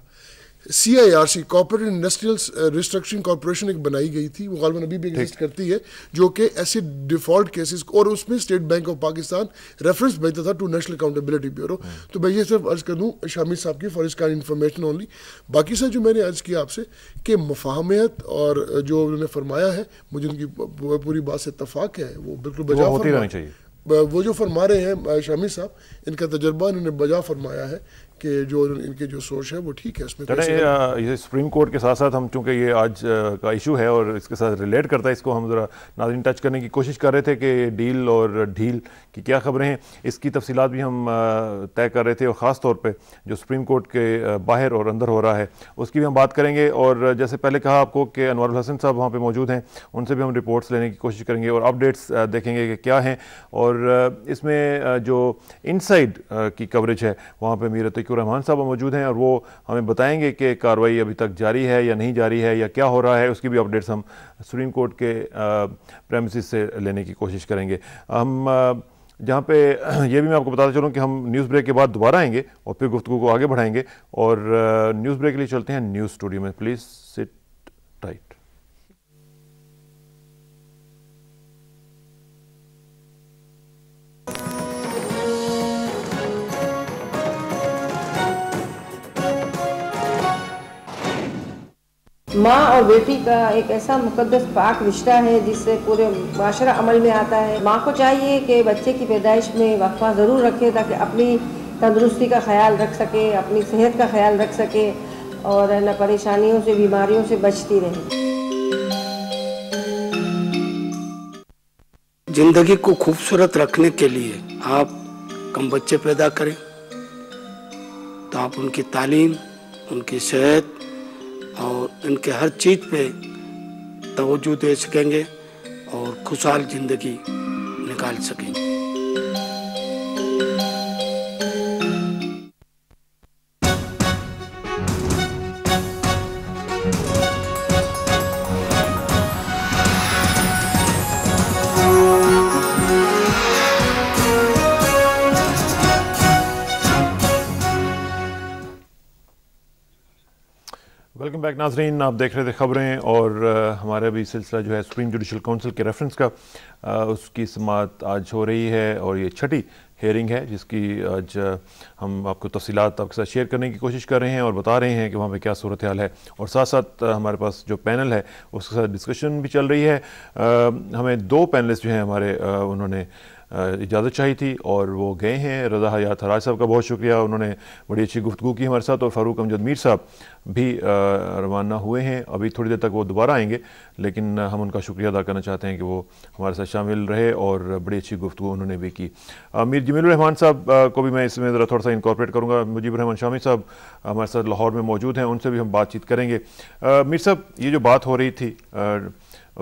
CIRC corporate industrial restructuring corporation ایک بنائی گئی تھی، وہ غالباً ابھی بھی ایگزسٹ کرتی ہے، جو کہ ایسے ڈیفالٹ کیسز اور اس میں state bank of Pakistan reference بھیجتا تھا ٹو نیشنل اکاؤنٹیبلٹی بیورو. تو میں یہ صرف عرض کر دوں شامی صاحب کی for his kind information only. باقی سر جو میں نے عرض کیا آپ سے کہ مفاہمت اور جو انہوں نے فرمایا ہے مجھے ان کی پوری بات سے اتفاق ہے، وہ بالکل بجا فرمایا چاہیے. وہ جو فرما رہے ہیں شامی صاحب ان کا تجربہ انہوں نے بجا فرمایا ہے کہ جو ان کے جو سوچ ہے وہ ٹھیک ہے. اس میں یہ سپریم کورٹ کے ساتھ ساتھ ہم چونکہ یہ آج کا ایشو ہے اور اس کے ساتھ ریلیٹ کرتا ہے، اس کو ہم ذرا ناظرین ٹچ کرنے کی کوشش کر رہے تھے کہ ڈیل اور ڈھیل کی کیا خبریں ہیں، اس کی تفصیلات بھی ہم طے کر رہے تھے، اور خاص طور پہ جو سپریم کورٹ کے باہر اور اندر ہو رہا ہے اس کی بھی ہم بات کریں گے. اور جیسے پہلے کہا آپ کو کہ انوار الحسن صاحب وہاں پہ موجود ہیں، ان سے بھی ہم رپورٹس لینے کی کوشش کریں گے اور اپڈیٹس دیکھیں گے کہ کیا ہیں. اور اس میں جو انسائڈ کی کوریج ہے وہاں پہ میر عتیق الرحمان صاحب موجود ہیں اور وہ ہمیں بتائیں گے کہ کارروائی ابھی تک جاری ہے یا نہیں جاری ہے یا کیا ہو رہا ہے. اس کی بھی اپڈیٹس ہم سپریم کورٹ کے پریمیسز سے لینے کی کوشش کریں گے. ہم جہاں پہ یہ بھی میں آپ کو بتاتا چلوں کہ ہم نیوز بریک کے بعد دوبارہ آئیں گے اور پھر گفتگو کو آگے بڑھائیں گے. اور نیوز بریک کے لیے چلتے ہیں نیوز اسٹوڈیو میں. Please sit tight. ماں اور بیٹی کا ایک ایسا مقدس پاک رشتہ ہے جس سے پورے معاشرہ عمل میں آتا ہے. ماں کو چاہیے کہ بچے کی پیدائش میں وقفہ ضرور رکھے تاکہ اپنی تندرستی کا خیال رکھ سکے، اپنی صحت کا خیال رکھ سکے اور نہ پریشانیوں سے بیماریوں سے بچتی رہے. زندگی کو خوبصورت رکھنے کے لیے آپ کم بچے پیدا کریں تو آپ ان کی تعلیم ان کی صحت اور ان کے ہر چیز پہ توجہ دے سکیں گے اور خوشحال زندگی نکال سکیں گے. ویلکم بیک ناظرین، آپ دیکھ رہے تھے خبریں، اور ہمارا بھی سلسلہ جو ہے سپریم جوڈیشل کونسل کے ریفرنس کا، اس کی سماعت آج ہو رہی ہے، اور یہ چھٹی ہیئرنگ ہے جس کی آج ہم آپ کو تفصیلات آپ کے ساتھ شیئر کرنے کی کوشش کر رہے ہیں اور بتا رہے ہیں کہ وہاں پہ کیا صورتحال ہے، اور ساتھ ساتھ ہمارے پاس جو پینل ہے اس کے ساتھ ڈسکشن بھی چل رہی ہے. ہمیں 2 پینلسٹ جو ہیں ہمارے، انہوں نے اجازت چاہی تھی اور وہ گئے ہیں. رضا حیات حراج صاحب کا بہت شکریہ، انہوں نے بڑی اچھی گفتگو کی ہمارے ساتھ، اور فاروق امجد میر صاحب بھی روانہ ہوئے ہیں. ابھی تھوڑی دیر تک وہ دوبارہ آئیں گے، لیکن ہم ان کا شکریہ ادا کرنا چاہتے ہیں کہ وہ ہمارے ساتھ شامل رہے اور بڑی اچھی گفتگو انہوں نے بھی کی. میر جمیل الرحمان صاحب کو بھی میں اس میں ذرا تھوڑا سا انکارپوریٹ کروں گا. مجیب الرحمان شامی صاحب ہمارے ساتھ لاہور میں موجود ہیں، ان سے بھی ہم بات چیت کریں گے. میر صاحب، یہ جو بات ہو رہی تھی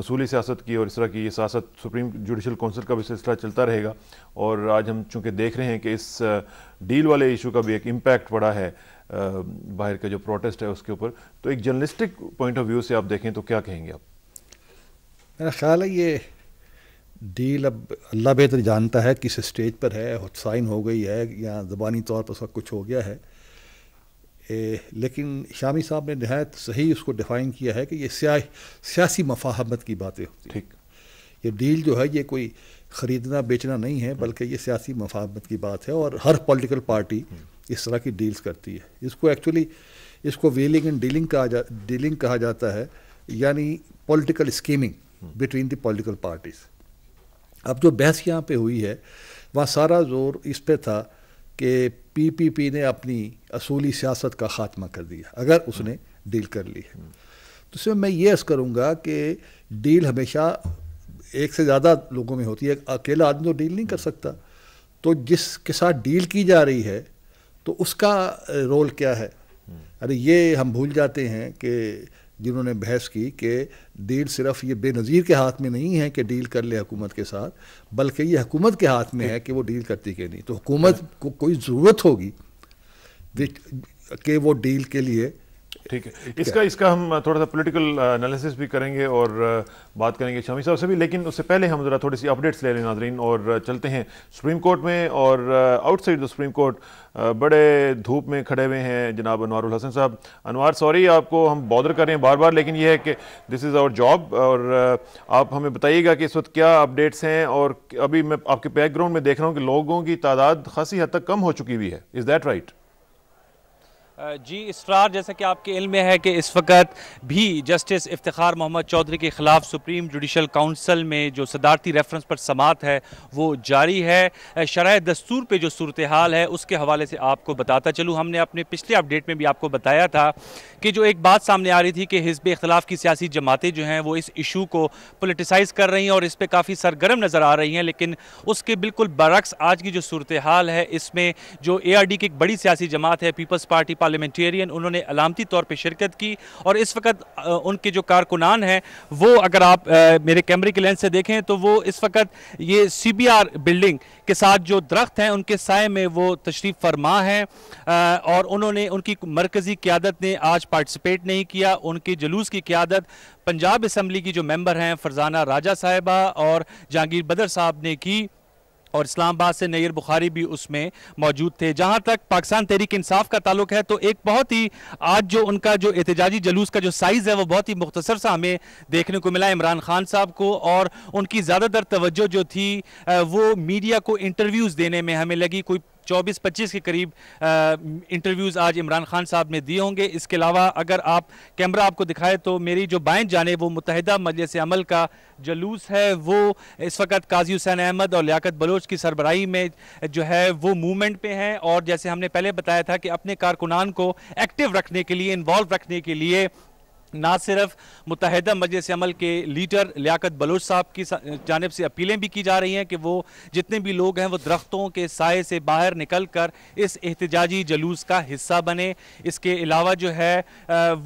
اصولی سیاست کی اور اس طرح کی، یہ سیاست سپریم جوڈیشل کونسل کا بھی سلسلہ چلتا رہے گا، اور آج ہم چونکہ دیکھ رہے ہیں کہ اس ڈیل والے ایشو کا بھی ایک امپیکٹ پڑا ہے باہر کا جو پروٹیسٹ ہے اس کے اوپر، تو ایک جرنلسٹک پوائنٹ آف ویو سے آپ دیکھیں تو کیا کہیں گے آپ؟ میرا خیال ہے یہ ڈیل اب اللہ بہتر جانتا ہے کس اسٹیج پر ہے، سائن ہو گئی ہے یا زبانی طور پر سب کچھ ہو گیا ہے، لیکن شامی صاحب نے نہایت صحیح اس کو ڈیفائن کیا ہے کہ یہ سیاسی مفاہمت کی باتیں ہوتی ہیں. یہ ڈیل جو ہے یہ کوئی خریدنا بیچنا نہیں ہے، بلکہ یہ سیاسی مفاہمت کی بات ہے، اور ہر پولیٹیکل پارٹی اس طرح کی ڈیلز کرتی ہے. اس کو ایکچولی ویلنگ اینڈ ڈیلنگ کہا جاتا ہے، یعنی political skimming between the political parties. اب جو بحث یہاں پہ ہوئی ہے وہاں سارا زور اس پہ تھا کہ پی پی پی نے اپنی اصولی سیاست کا خاتمہ کر دیا اگر اس نے ڈیل کر لی ہے. تو اس میں یہ عرض کروں گا کہ ڈیل ہمیشہ ایک سے زیادہ لوگوں میں ہوتی ہے، اکیلا آدمی تو ڈیل نہیں کر سکتا. تو جس کے ساتھ ڈیل کی جا رہی ہے تو اس کا رول کیا ہے؟ ارے یہ ہم بھول جاتے ہیں کہ جنہوں نے بحث کی کہ ڈیل صرف یہ بے نظیر کے ہاتھ میں نہیں ہے کہ ڈیل کر لے حکومت کے ساتھ، بلکہ یہ حکومت کے ہاتھ میں ہے کہ وہ ڈیل کرتی کہ نہیں. تو حکومت کو کوئی ضرورت ہوگی کہ وہ ڈیل کے لیے. ٹھیک ہے، اس کا ہم تھوڑا سا پولیٹیکل انالیسس بھی کریں گے اور بات کریں گے شامی صاحب سے بھی، لیکن اس سے پہلے ہم ذرا تھوڑی سی اپڈیٹس لے لیں ناظرین، اور چلتے ہیں سپریم کورٹ میں. اور out side the supreme court بڑے دھوپ میں کھڑے ہوئے ہیں جناب انوار الحسن صاحب. انوار، سوری آپ کو ہم بادر کر رہے ہیں بار بار، لیکن یہ ہے کہ دس از آور جاب، اور آپ ہمیں بتائیے گا کہ اس وقت کیا اپڈیٹس ہیں. اور ابھی میں آپ کے بیک گراؤنڈ میں دیکھ رہا ہوں کہ لوگوں کی تعداد خاصی حد تک کم ہو چکی ہوئی ہے، از دیٹ رائٹ؟ جی اسرار، جیسا کہ آپ کے علم میں ہے کہ اس وقت بھی جسٹس افتخار محمد چودھری کے خلاف سپریم جوڈیشل کونسل میں جو صدارتی ریفرنس پر سماعت ہے وہ جاری ہے. شرح دستور پہ جو صورتحال ہے اس کے حوالے سے آپ کو بتاتا چلوں. ہم نے اپنے پچھلے اپڈیٹ میں بھی آپ کو بتایا تھا کہ جو ایک بات سامنے آ رہی تھی کہ حزب اختلاف کی سیاسی جماعتیں جو ہیں وہ اس ایشو کو پولیٹیسائز کر رہی ہیں اور اس پہ کافی سرگرم نظر آ رہی ہیں، لیکن اس کے بالکل برعکس آج کی جو صورتحال ہے اس میں جو اے آر ڈی کی ایک بڑی سیاسی جماعت ہے پیپلز پارٹی پارلیمنٹیرین، انہوں نے علامتی طور پہ شرکت کی، اور اس وقت ان کے جو کارکنان ہیں وہ اگر آپ میرے کیمرے کے لینس سے دیکھیں تو وہ اس وقت یہ سی بی آر بلڈنگ کے ساتھ جو درخت ہیں ان کے سائے میں وہ تشریف فرما ہیں، اور انہوں نے ان کی مرکزی قیادت نے آج پارٹیسپیٹ نہیں کیا. ان کے جلوس کی قیادت پنجاب اسمبلی کی جو ممبر ہیں فرزانہ راجہ صاحبہ اور جہانگیر بدر صاحب نے کی، اور اسلام آباد سے نیر بخاری بھی اس میں موجود تھے. جہاں تک پاکستان تحریک انصاف کا تعلق ہے تو ایک بہت ہی آج جو ان کا جو احتجاجی جلوس کا جو سائز ہے وہ بہت ہی مختصر سا ہمیں دیکھنے کو ملا عمران خان صاحب کو، اور ان کی زیادہ تر توجہ جو تھی وہ میڈیا کو انٹرویوز دینے میں ہمیں لگی. کوئی 24-25 کے قریب انٹرویوز آج عمران خان صاحب نے دیے ہوں گے. اس کے علاوہ اگر آپ کیمرہ آپ کو دکھائے تو میری جو بائیں جانب وہ متحدہ مجلس عمل کا جلوس ہے، وہ اس وقت قاضی حسین احمد اور لیاقت بلوچ کی سربراہی میں جو ہے وہ موومنٹ پہ ہیں، اور جیسے ہم نے پہلے بتایا تھا کہ اپنے کارکنان کو ایکٹیو رکھنے کے لیے، انوالو رکھنے کے لیے نہ صرف متحدہ مجلس عمل کے لیڈر لیاقت بلوچ صاحب کی جانب سے اپیلیں بھی کی جا رہی ہیں کہ وہ جتنے بھی لوگ ہیں وہ درختوں کے سائے سے باہر نکل کر اس احتجاجی جلوس کا حصہ بنے. اس کے علاوہ جو ہے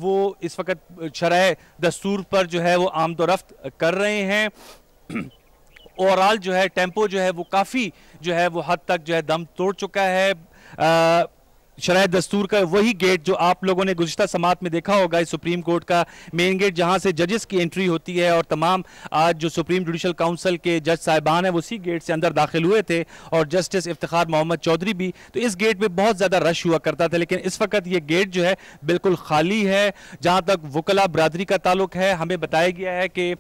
وہ اس وقت شرح دستور پر جو ہے وہ آمد و رفت کر رہے ہیں. اوورال جو ہے ٹیمپو جو ہے وہ کافی جو ہے وہ حد تک جو ہے دم توڑ چکا ہے. شرح دستور کا وہی گیٹ جو آپ لوگوں نے گزشتہ سماعت میں دیکھا ہوگا، اس سپریم کورٹ کا مین گیٹ جہاں سے ججز کی انٹری ہوتی ہے، اور تمام آج جو سپریم جوڈیشل کاؤنسل کے جج صاحبان ہیں وہ اسی گیٹ سے اندر داخل ہوئے تھے، اور جسٹس افتخار محمد چودھری بھی. تو اس گیٹ پہ بہت زیادہ رش ہوا کرتا تھا، لیکن اس وقت یہ گیٹ جو ہے بالکل خالی ہے. جہاں تک وکلا برادری کا تعلق ہے، ہمیں بتایا گیا ہے کہ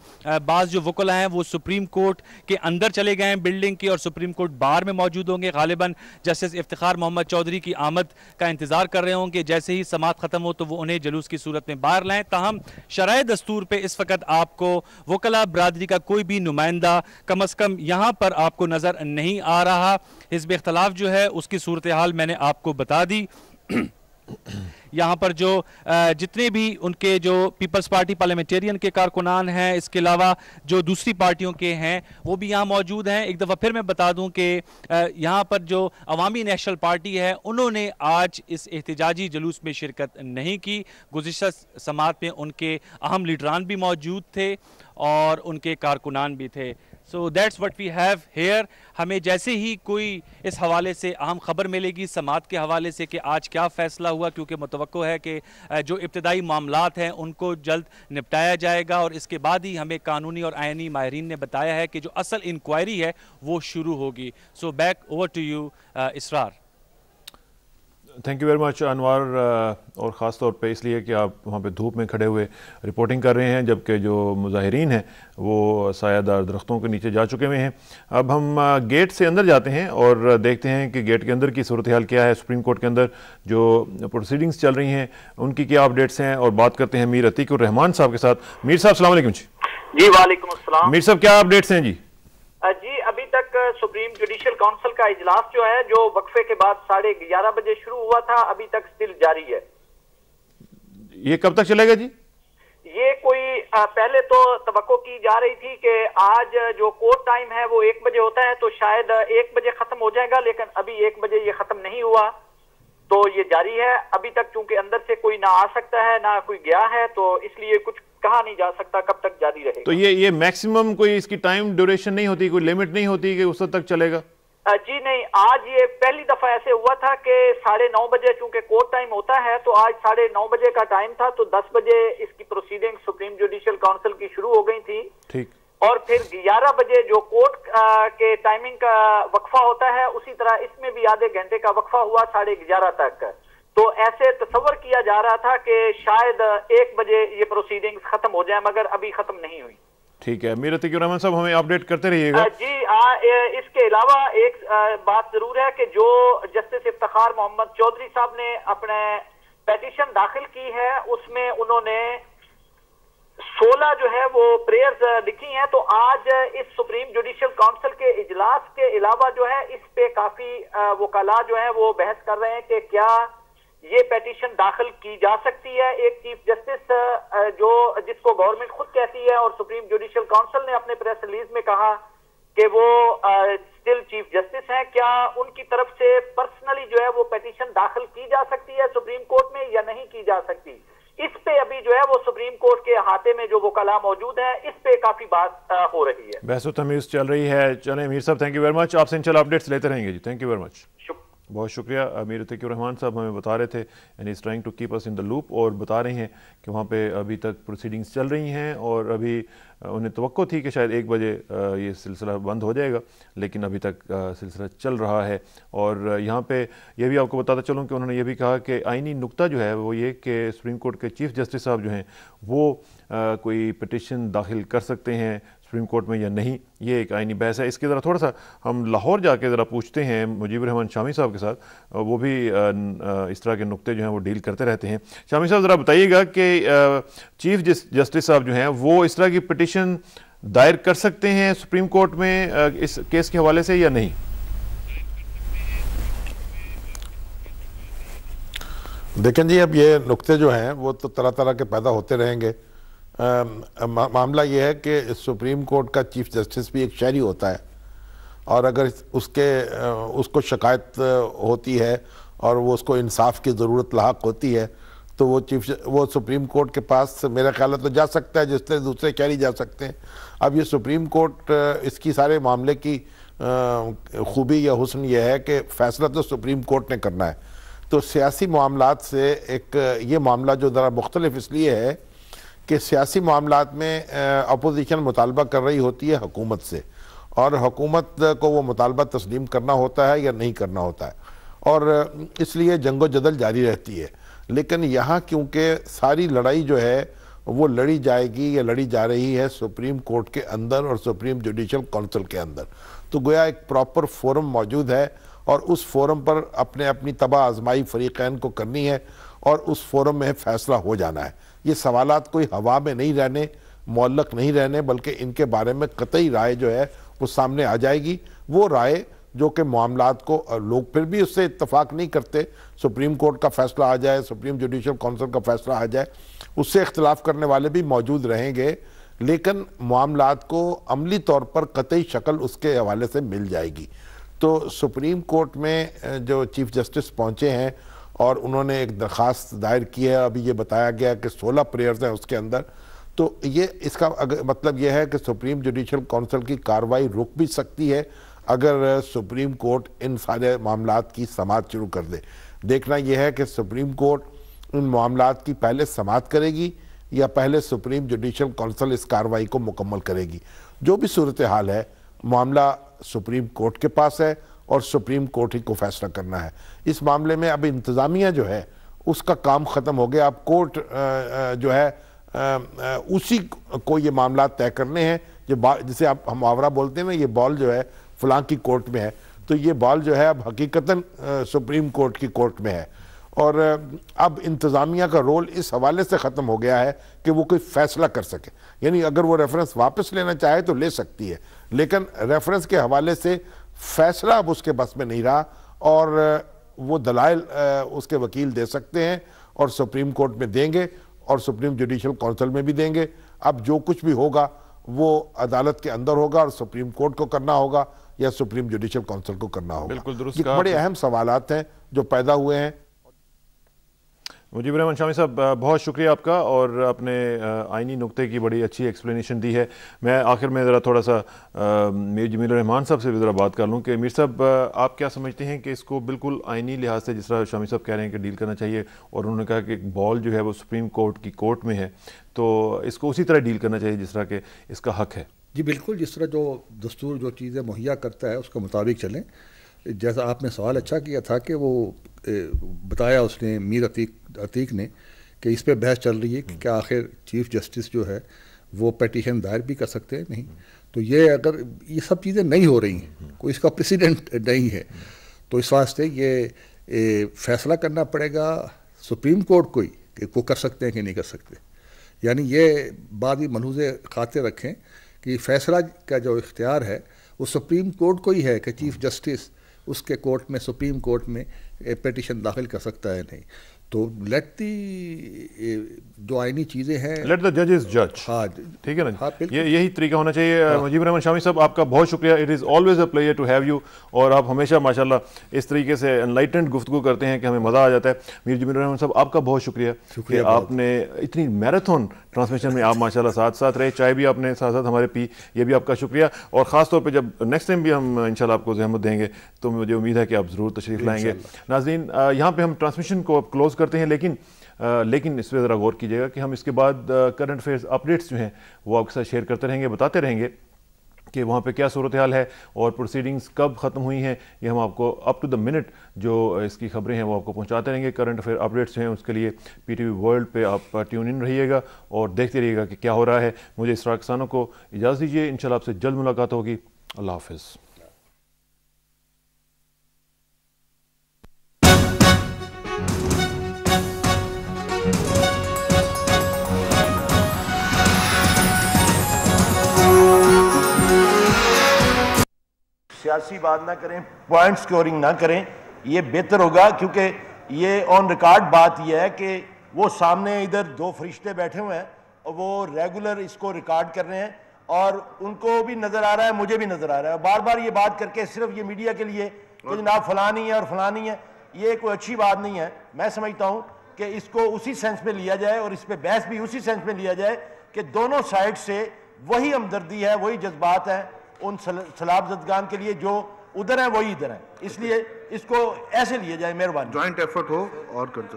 بعض جو وکلا ہیں وہ سپریم کورٹ کے اندر چلے گئے ہیں بلڈنگ کی، اور سپریم کورٹ باہر میں موجود ہوں گے. غالباً جسٹس افتخار محمد چودھری کی آمد کا انتظار کر رہے ہوں کہ جیسے ہی سماعت ختم ہو تو وہ انہیں جلوس کی صورت میں باہر لائیں. تاہم شرح دستور پہ اس وقت آپ کو وکلا برادری کا کوئی بھی نمائندہ کم از کم یہاں پر آپ کو نظر نہیں آ رہا. حزب اختلاف جو ہے اس کی صورتحال میں نے آپ کو بتا دی. یہاں پر جو جتنے بھی ان کے جو پیپلز پارٹی پارلیمنٹیرین کے کارکنان ہیں، اس کے علاوہ جو دوسری پارٹیوں کے ہیں وہ بھی یہاں موجود ہیں. ایک دفعہ پھر میں بتا دوں کہ یہاں پر جو عوامی نیشنل پارٹی ہے انہوں نے آج اس احتجاجی جلوس میں شرکت نہیں کی. گزشتہ سماعت میں ان کے اہم لیڈران بھی موجود تھے اور ان کے کارکنان بھی تھے. So that's what we have here. ہمیں جیسے ہی کوئی اس حوالے سے اہم خبر ملے گی سماعت کے حوالے سے کہ آج کیا فیصلہ ہوا، کیونکہ متوقع ہے کہ جو ابتدائی معاملات ہیں ان کو جلد نپٹایا جائے گا، اور اس کے بعد ہی ہمیں قانونی اور آئینی ماہرین نے بتایا ہے کہ جو اصل انکوائری ہے وہ شروع ہوگی. So back over to you Israr. Thank you very much Anwar, اور خاص طور پہ اس لیے کہ آپ وہاں پہ دھوپ میں کھڑے ہوئے رپورٹنگ کر رہے ہیں، جبکہ جو مظاہرین ہیں وہ سایہ دار درختوں کے نیچے جا چکے ہوئے ہیں. اب ہم گیٹ سے اندر جاتے ہیں اور دیکھتے ہیں کہ گیٹ کے اندر کی صورتحال کیا ہے. سپریم کورٹ کے اندر جو پروسیڈنگز چل رہی ہیں ان کی کیا اپڈیٹس ہیں، اور بات کرتے ہیں میر عتیق الرحمان صاحب کے ساتھ. میر صاحب السلام علیکم. جی وعلیکم السلام. میر صاحب کیا اپڈیٹس ہیں؟ جی ابھی تک سپریم جوڈیشل کونسل کا اجلاس جو ہے جو وقفے کے بعد 11:30 بجے شروع ہوا تھا، ابھی تک سٹل جاری ہے. یہ کب تک چلے گا جی؟ یہ کوئی پہلے تو توقع کی جا رہی تھی کہ آج جو کورٹ ٹائم ہے وہ 1 بجے ہوتا ہے تو شاید 1 بجے ختم ہو جائے گا، لیکن ابھی 1 بجے یہ ختم نہیں ہوا تو یہ جاری ہے. ابھی تک چونکہ اندر سے کوئی نہ آ سکتا ہے نہ کوئی گیا ہے تو اس لیے کچھ کہا نہیں جا سکتا کب تک جاری رہے گا. تو یہ میکسیمم کوئی اس کی ٹائم ڈیوریشن نہیں ہوتی، کوئی لیمٹ نہیں ہوتی کہ اس وقت تک چلے گا؟ جی نہیں، آج یہ پہلی دفعہ ایسے ہوا تھا کہ 9:30 بجے چونکہ کورٹ ٹائم ہوتا ہے تو آج 9:30 بجے کا ٹائم تھا تو 10 بجے اس کی پروسیڈنگ سپریم جوڈیشل کونسل کی شروع ہو گئی تھی. ٹھیک. اور پھر 11 بجے جو کورٹ کے ٹائمنگ کا وقفہ ہوتا ہے اسی طرح اس میں بھی آدھے گھنٹے کا وقفہ ہوا 11:30 تک. تو ایسے تصور کیا جا رہا تھا کہ شاید 1 بجے یہ پروسیڈنگز ختم ہو جائیں، مگر ابھی ختم نہیں ہوئی. ٹھیک ہے. میر عتیق الرحمان صاحب ہمیں اپڈیٹ کرتے رہیے گا. جی اس کے علاوہ ایک بات ضرور ہے کہ جو جسٹس افتخار محمد چودھری صاحب نے اپنے پیٹیشن داخل کی ہے اس میں انہوں نے 16 جو ہے وہ پریئرز لکھی ہیں. تو آج اس سپریم جوڈیشل کونسل کے اجلاس کے علاوہ جو ہے اس پہ کافی وکلاء جو ہیں وہ بحث کر رہے ہیں کہ کیا یہ پیٹیشن داخل کی جا سکتی ہے. ایک چیف جسٹس جس کو گورنمنٹ خود کہتی ہے اور سپریم جوڈیشل کونسل نے اپنے پریس ریلیز میں کہا کہ وہ اسٹل چیف جسٹس ہیں، کیا ان کی طرف سے پرسنلی جو ہے وہ پیٹیشن داخل کی جا سکتی ہے سپریم کورٹ میں یا نہیں کی جا سکتی. اس پہ ابھی جو ہے وہ سپریم کورٹ کے احاطے میں جو وکلاء موجود ہیں اس پہ کافی بات ہو رہی ہے، بحث و تمیز چل رہی ہے. چلیں میر صاحب تھینک یو ویری مچ، آپ سے انشاءاللہ اپڈیٹس لیتے رہیں گے جی. Thank you very much. بہت شکریہ. میر عتیق الرحمان صاحب ہمیں بتا رہے تھے یعنی is trying to keep us in the loop, اور بتا رہے ہیں کہ وہاں پہ ابھی تک پروسیڈنگز چل رہی ہیں اور ابھی انہیں توقع تھی کہ شاید 1 بجے یہ سلسلہ بند ہو جائے گا، لیکن ابھی تک سلسلہ چل رہا ہے. اور یہاں پہ یہ بھی آپ کو بتاتا چلوں کہ انہوں نے یہ بھی کہا کہ آئینی نقطہ جو ہے وہ یہ کہ سپریم کورٹ کے چیف جسٹس صاحب جو ہیں وہ کوئی پٹیشن داخل کر سکتے ہیں سپریم کورٹ میں یا نہیں. یہ ایک آئینی بحث ہے. اس کے ذرا تھوڑا سا ہم لاہور جا کے ذرا پوچھتے ہیں مجیب الرحمان شامی صاحب کے ساتھ، وہ بھی اس طرح کے نقطے جو ہیں وہ ڈیل کرتے رہتے ہیں. شامی صاحب ذرا بتائیے گا کہ چیف جسٹس صاحب جو ہیں وہ اس طرح کی پٹیشن دائر کر سکتے ہیں سپریم کورٹ میں اس کیس کے حوالے سے یا نہیں؟ دیکھیں جی اب یہ نقطے جو ہیں وہ تو طرح طرح کے پیدا ہوتے رہیں گے. معاملہ یہ ہے کہ سپریم کورٹ کا چیف جسٹس بھی ایک شہری ہوتا ہے, اور اگر اس کو شکایت ہوتی ہے اور وہ اس کو انصاف کی ضرورت لاحق ہوتی ہے تو وہ سپریم کورٹ کے پاس میرا خیال ہے تو جا سکتا ہے جس طرح دوسرے شہری جا سکتے ہیں. اب یہ سپریم کورٹ اس کی سارے معاملے کی خوبی یا حسن یہ ہے کہ فیصلہ تو سپریم کورٹ نے کرنا ہے. تو سیاسی معاملات سے ایک یہ معاملہ جو ذرا مختلف اس لیے ہے کہ سیاسی معاملات میں اپوزیشن مطالبہ کر رہی ہوتی ہے حکومت سے, اور حکومت کو وہ مطالبہ تسلیم کرنا ہوتا ہے یا نہیں کرنا ہوتا ہے, اور اس لیے جنگ و جدل جاری رہتی ہے. لیکن یہاں کیونکہ ساری لڑائی جو ہے وہ لڑی جائے گی یا لڑی جا رہی ہے سپریم کورٹ کے اندر اور سپریم جوڈیشل کونسل کے اندر, تو گویا ایک پراپر فورم موجود ہے, اور اس فورم پر اپنی تباہ آزمائی فریقین کو کرنی ہے, اور اس فورم میں فیصلہ ہو جانا ہے. یہ سوالات کوئی ہوا میں نہیں رہنے, معلق نہیں رہنے, بلکہ ان کے بارے میں قطعی رائے جو ہے وہ سامنے آ جائے گی. وہ رائے جو کہ معاملات کو لوگ پھر بھی اس سے اتفاق نہیں کرتے, سپریم کورٹ کا فیصلہ آ جائے, سپریم جوڈیشل کونسل کا فیصلہ آ جائے, اس سے اختلاف کرنے والے بھی موجود رہیں گے, لیکن معاملات کو عملی طور پر قطعی شکل اس کے حوالے سے مل جائے گی. تو سپریم کورٹ میں جو چیف جسٹس پہنچے ہیں اور انہوں نے ایک درخواست دائر کی ہے, ابھی یہ بتایا گیا کہ 16 پریئرز ہیں اس کے اندر, تو یہ اس کا مطلب یہ ہے کہ سپریم جوڈیشل کونسل کی کارروائی رک بھی سکتی ہے اگر سپریم کورٹ ان سارے معاملات کی سماعت شروع کر دے. دیکھنا یہ ہے کہ سپریم کورٹ ان معاملات کی پہلے سماعت کرے گی یا پہلے سپریم جوڈیشل کونسل اس کارروائی کو مکمل کرے گی. جو بھی صورتحال ہے, معاملہ سپریم کورٹ کے پاس ہے اور سپریم کورٹ ہی کو فیصلہ کرنا ہے. اس معاملے میں اب انتظامیہ جو ہے اس کا کام ختم ہو گیا. اب کورٹ جو ہے اسی کو یہ معاملات طے کرنے ہیں, جسے آپ ہم محاورہ بولتے ہیں نا, یہ بال جو ہے فلاں کی کورٹ میں ہے, تو یہ بال جو ہے اب حقیقتاً سپریم کورٹ کی کورٹ میں ہے. اور اب انتظامیہ کا رول اس حوالے سے ختم ہو گیا ہے کہ وہ کوئی فیصلہ کر سکے. یعنی اگر وہ ریفرنس واپس لینا چاہے تو لے سکتی ہے, لیکن ریفرنس کے حوالے سے فیصلہ اب اس کے بس میں نہیں رہا, اور وہ دلائل اس کے وکیل دے سکتے ہیں اور سپریم کورٹ میں دیں گے اور سپریم جوڈیشل کونسل میں بھی دیں گے. اب جو کچھ بھی ہوگا وہ عدالت کے اندر ہوگا اور سپریم کورٹ کو کرنا ہوگا یا سپریم جوڈیشل کونسل کو کرنا ہوگا. بالکل درست یہ بڑے اہم سوالات ہیں جو پیدا ہوئے ہیں. مجیب الرحمان شامی صاحب, بہت شکریہ آپ کا, اور اپنے آئینی نقطے کی بڑی اچھی ایکسپلینیشن دی ہے. میں آخر میں ذرا تھوڑا سا میر جمیل الرحمان صاحب سے بھی ذرا بات کر لوں کہ میر صاحب آپ کیا سمجھتے ہیں کہ اس کو بالکل آئینی لحاظ سے جس طرح شامی صاحب کہہ رہے ہیں کہ ڈیل کرنا چاہیے, اور انہوں نے کہا کہ بال جو ہے وہ سپریم کورٹ کی کورٹ میں ہے, تو اس کو اسی طرح ڈیل کرنا چاہیے جس طرح کہ اس کا حق ہے؟ جی بالکل, جس طرح جو دستور جو چیزیں مہیا کرتا ہے اس کے مطابق چلیں. جیسا آپ نے سوال اچھا کیا تھا کہ وہ بتایا اس نے میر عتیق نے کہ اس پہ بحث چل رہی ہے کہ کیا آخر چیف جسٹس جو ہے وہ پیٹیشن دائر بھی کر سکتے ہیں, نہیں. تو یہ اگر یہ سب چیزیں نہیں ہو رہی ہیں, کوئی اس کا پریسیڈنٹ نہیں ہے, تو اس واسطے یہ فیصلہ کرنا پڑے گا سپریم کورٹ کو ہی کہ وہ کر سکتے ہیں کہ نہیں کر سکتے. یعنی یہ بعض ہی ملحوظے خاطر رکھیں کہ فیصلہ کا جو اختیار ہے وہ سپریم کورٹ کو ہی ہے کہ چیف جسٹس اس کے کورٹ میں, سپریم کورٹ میں پیٹیشن داخل کر سکتا ہے, نہیں. تو لیٹ دی جو آئینی چیزیں ہیں, لیٹ دا ججز جج. ہاں ٹھیک ہے نا, یہی طریقہ ہونا چاہیے. مجیب الرحمان شامی صاحب, آپ کا بہت شکریہ. It is always a pleasure to have you, اور آپ ہمیشہ ماشاءاللہ اس طریقے سے انلائٹنڈ گفتگو کرتے ہیں کہ ہمیں مزہ آ جاتا ہے. میر جمیل الرحمان صاحب, آپ کا بہت شکریہ کہ آپ نے اتنی میراتھن ٹرانسمیشن میں آپ ماشاءاللہ ساتھ ساتھ رہے, چائے بھی آپ نے ساتھ ساتھ ہمارے پی, یہ بھی آپ کا شکریہ. اور خاص طور پہ جب نیکسٹ ٹائم بھی ہم انشاءاللہ آپ کو زحمت دیں گے تو مجھے امید ہے کہ آپ ضرور تشریف لائیں گے. ناظرین, یہاں پہ ہم ٹرانسمیشن کو کلوز کرتے ہیں, لیکن اس پہ ذرا غور کیجیے گا کہ ہم اس کے بعد کرنٹ افیئرز اپڈیٹس جو ہیں وہ آپ کے ساتھ شیئر کرتے رہیں گے, بتاتے رہیں گے کہ وہاں پہ کیا صورتحال ہے اور پروسیڈنگز کب ختم ہوئی ہیں. یہ ہم آپ کو اپ ٹو دا منٹ جو اس کی خبریں ہیں وہ آپ کو پہنچاتے رہیں گے. کرنٹ افیئر اپڈیٹس ہیں, اس کے لیے پی ٹی وی ورلڈ پہ آپ ٹیون ان رہیے گا اور دیکھتے رہیے گا کہ کیا ہو رہا ہے. مجھے اسرار کسانوں کو اجازت دیجیے, انشاءاللہ آپ سے جلد ملاقات ہوگی. اللہ حافظ. سیاسی بات نہ کریں, پوائنٹ سکورنگ نہ کریں, یہ بہتر ہوگا, کیونکہ یہ آن ریکارڈ بات یہ ہے کہ وہ سامنے ادھر 2 فرشتے بیٹھے ہوئے ہیں اور وہ ریگولر اس کو ریکارڈ کر رہے ہیں اور ان کو بھی نظر آ رہا ہے, مجھے بھی نظر آ رہا ہے. بار بار یہ بات کر کے صرف یہ میڈیا کے لیے کہ جناب فلانی ہے اور فلانی ہے, یہ کوئی اچھی بات نہیں ہے. میں سمجھتا ہوں کہ اس کو اسی سینس میں لیا جائے اور اس پہ بحث بھی اسی سینس میں لیا جائے کہ دونوں سائڈ سے وہی ہمدردی ہے, وہی جذبات ہیں ان سیلاب زدگان کے لیے, جو ادھر ہیں وہی ادھر ہیں. اس لیے اس کو ایسے لیا جائے, مہربانی. جوائنٹ ایفرٹ ہو اور کرتے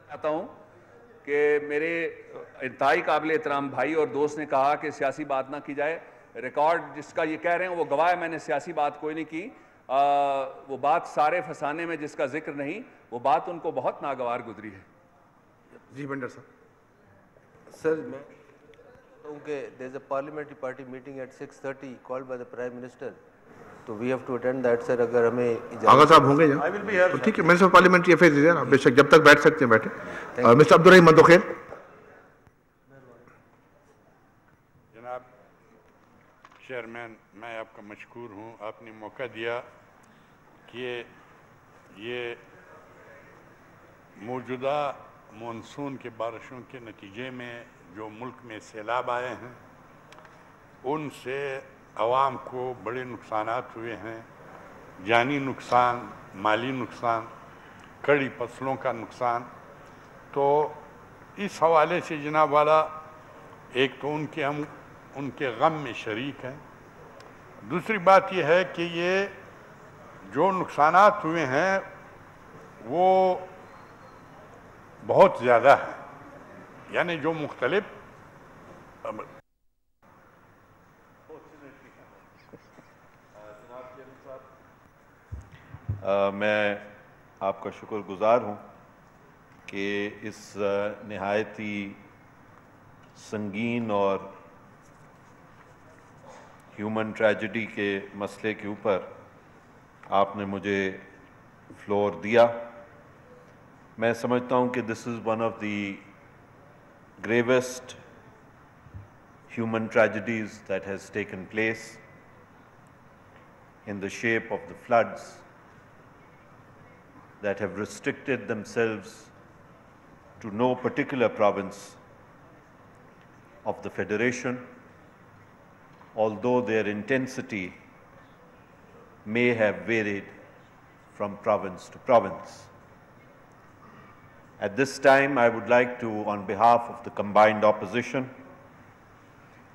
چاہتا ہوں کہ میرے انتہائی قابل احترام بھائی اور دوست نے کہا کہ سیاسی بات نہ کی جائے. ریکارڈ جس کا یہ کہہ رہے ہیں وہ گواہ ہے, میں نے سیاسی بات کوئی نہیں کی. وہ بات سارے فسانے میں جس کا ذکر نہیں, وہ بات ان کو بہت ناگوار گزری ہے. جی بنڈر صاحب. سر میں کہوں کہ there is a parliamentary party meeting at 6:30 called by the Prime Minister. تو we have to attend that sir. اگر ہمیں آغا صاحب ہوں گے یہاں تو ٹھیک ہے, منسٹر پارلیمنٹری افیئرز ہے نا, بے شک جب تک بیٹھ سکتے ہیں بیٹھے. مسٹر عبدالرحیم مندوخیل. جناب چیئرمین, میں آپ کا مشکور ہوں, آپ نے موقع دیا کہ یہ موجودہ مونسون کے بارشوں کے نتیجے میں جو ملک میں سیلاب آئے ہیں ان سے عوام کو بڑے نقصانات ہوئے ہیں, جانی نقصان, مالی نقصان, کڑی فصلوں کا نقصان. تو اس حوالے سے جناب والا ایک تو ہم ان کے غم میں شریک ہیں. دوسری بات یہ ہے کہ یہ جو نقصانات ہوئے ہیں وہ بہت زیادہ ہیں, یعنی جو مختلف میں آپ کا شکر گزار ہوں کہ اس نہایت ہی سنگین اور ہیومن ٹریجڈی کے مسئلے کے اوپر آپ نے مجھے فلور دیا. میں سمجھتا ہوں کہ this is one of the gravest human tragedies that has taken place in the shape of the floods that have restricted themselves to no particular province of the Federation, although their intensity may have varied from province to province. At this time, I would like to, on behalf of the combined opposition,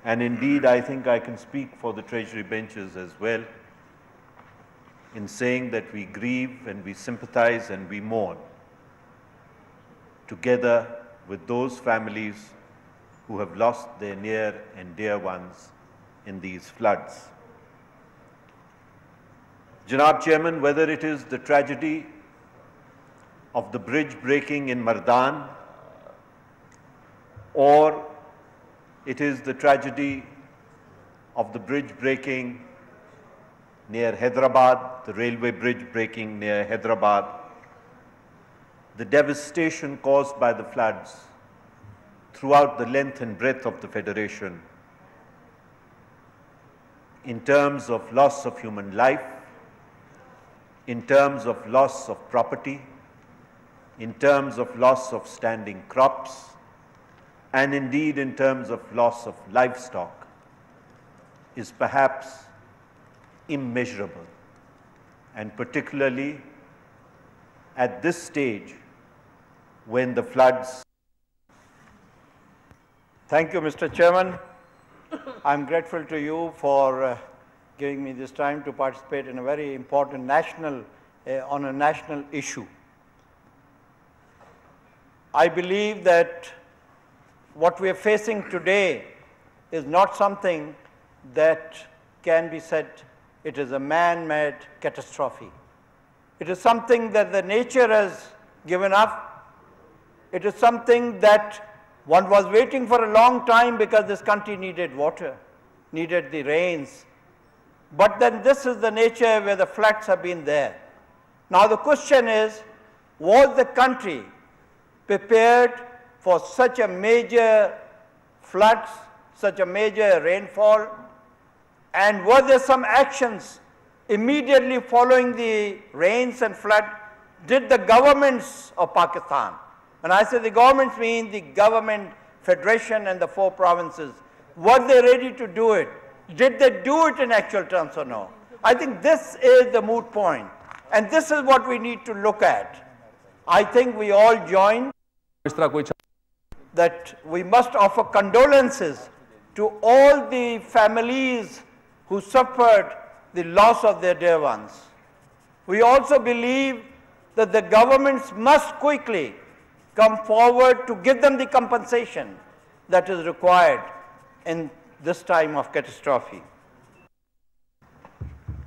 and indeed, I think I can speak for the Treasury benches as well, in saying that we grieve and we sympathize and we mourn together with those families who have lost their near and dear ones in these floods. Janab Chairman, whether it is the tragedy of the bridge breaking in Mardan, or it is the tragedy of the bridge breaking near Hyderabad, the railway bridge breaking near Hyderabad, the devastation caused by the floods throughout the length and breadth of the Federation, in terms of loss of human life, in terms of loss of property, in terms of loss of standing crops, and indeed in terms of loss of livestock, is perhaps immeasurable, and particularly at this stage when the floods. Thank you, Mr. Chairman. I'm grateful to you for giving me this time to participate in a very important on a national issue. I believe that what we are facing today is not something that can be said it is a man-made catastrophe. It is something that the nature has given up. It is something that one was waiting for a long time because this country needed water, needed the rains. But then this is the nature where the floods have been there. Now the question is, was the country prepared for such a major floods, such a major rainfall? And were there some actions immediately following the rains and flood did the governments of Pakistan, and I say the governments mean the government, federation and the 4 provinces, were they ready to do it? Did they do it in actual terms or no? I think this is the moot point, and this is what we need to look at. I think we all join that we must offer condolences to all the families who suffered the loss of their dear ones. We also believe that the governments must quickly come forward to give them the compensation that is required in this time of catastrophe.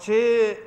6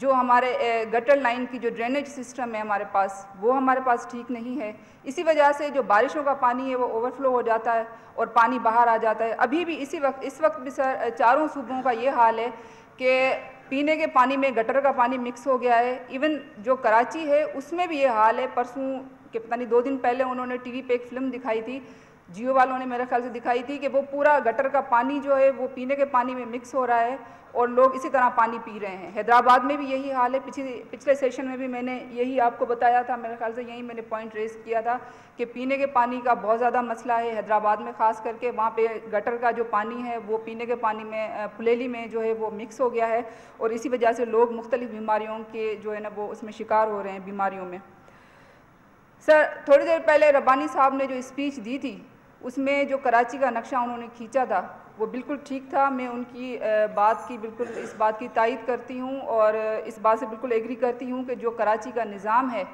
جو ہمارے gutter line کی جو drainage system ہے ہمارے پاس وہ ہمارے پاس ٹھیک نہیں ہے. اسی وجہ سے جو بارشوں کا پانی ہے وہ اوور فلو ہو جاتا ہے اور پانی باہر آ جاتا ہے. ابھی بھی اس وقت بھی سر چاروں صوبوں کا یہ حال ہے کہ پینے کے پانی میں گٹر کا پانی مکس ہو گیا ہے. ایون جو کراچی ہے اس میں بھی یہ حال ہے. پرسوں کہ پتہ نہیں 2 دن پہلے انہوں نے ٹی وی پہ ایک فلم دکھائی تھی, جیو والوں نے میرے خیال سے دکھائی تھی, کہ وہ پورا گٹر کا پانی جو ہے وہ پینے کے پانی میں مکس ہو رہا ہے اور لوگ اسی طرح پانی پی رہے ہیں. حیدرآباد میں بھی یہی حال ہے. پچھلے سیشن میں بھی میں نے یہی آپ کو بتایا تھا, میرے خیال سے یہی میں نے پوائنٹ ریز کیا تھا کہ پینے کے پانی کا بہت زیادہ مسئلہ ہے حیدرآباد میں, خاص کر کے وہاں پہ گٹر کا جو پانی ہے وہ پینے کے پانی میں پھلیلی میں جو ہے وہ مکس ہو گیا ہے اور اسی وجہ سے لوگ مختلف بیماریوں کے جو ہے نا وہ اس میں شکار ہو رہے ہیں بیماریوں میں. سر تھوڑی دیر پہلے ربانی صاحب نے جو اسپیچ دی تھی اس میں جو کراچی کا نقشہ انہوں نے کھینچا تھا وہ بالکل ٹھیک تھا. میں ان کی بات کی بالکل اس بات کی تائید کرتی ہوں اور اس بات سے بالکل ایگری کرتی ہوں کہ جو کراچی کا نظام ہے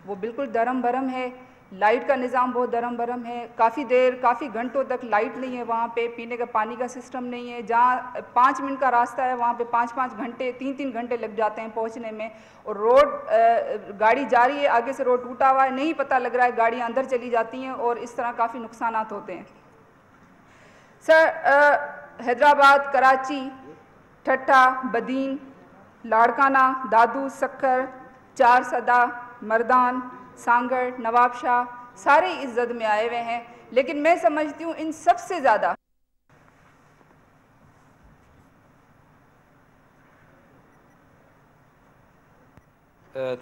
وہ بالکل درم برم ہے. لائٹ کا نظام بہت درم برم ہے. کافی گھنٹوں تک لائٹ نہیں ہے وہاں پہ, پینے کا پانی کا سسٹم نہیں ہے. جہاں 5 منٹ کا راستہ ہے وہاں پہ 5 گھنٹے 3 گھنٹے لگ جاتے ہیں پہنچنے میں. اور روڈ گاڑی جا رہی ہے, آگے سے روڈ ٹوٹا ہوا ہے, نہیں پتہ لگ رہا ہے, گاڑیاں اندر چلی جاتی ہیں اور اس طرح کافی نقصانات ہوتے ہیں. سر حیدرآباد, کراچی, ٹھٹھا, بدین, لاڑکانہ, دادو, سکھر, چارسدہ, مردان, سانگڑ, نواب شاہ سارے اس زد میں آئے ہوئے ہیں. لیکن میں سمجھتی ہوں ان سب سے زیادہ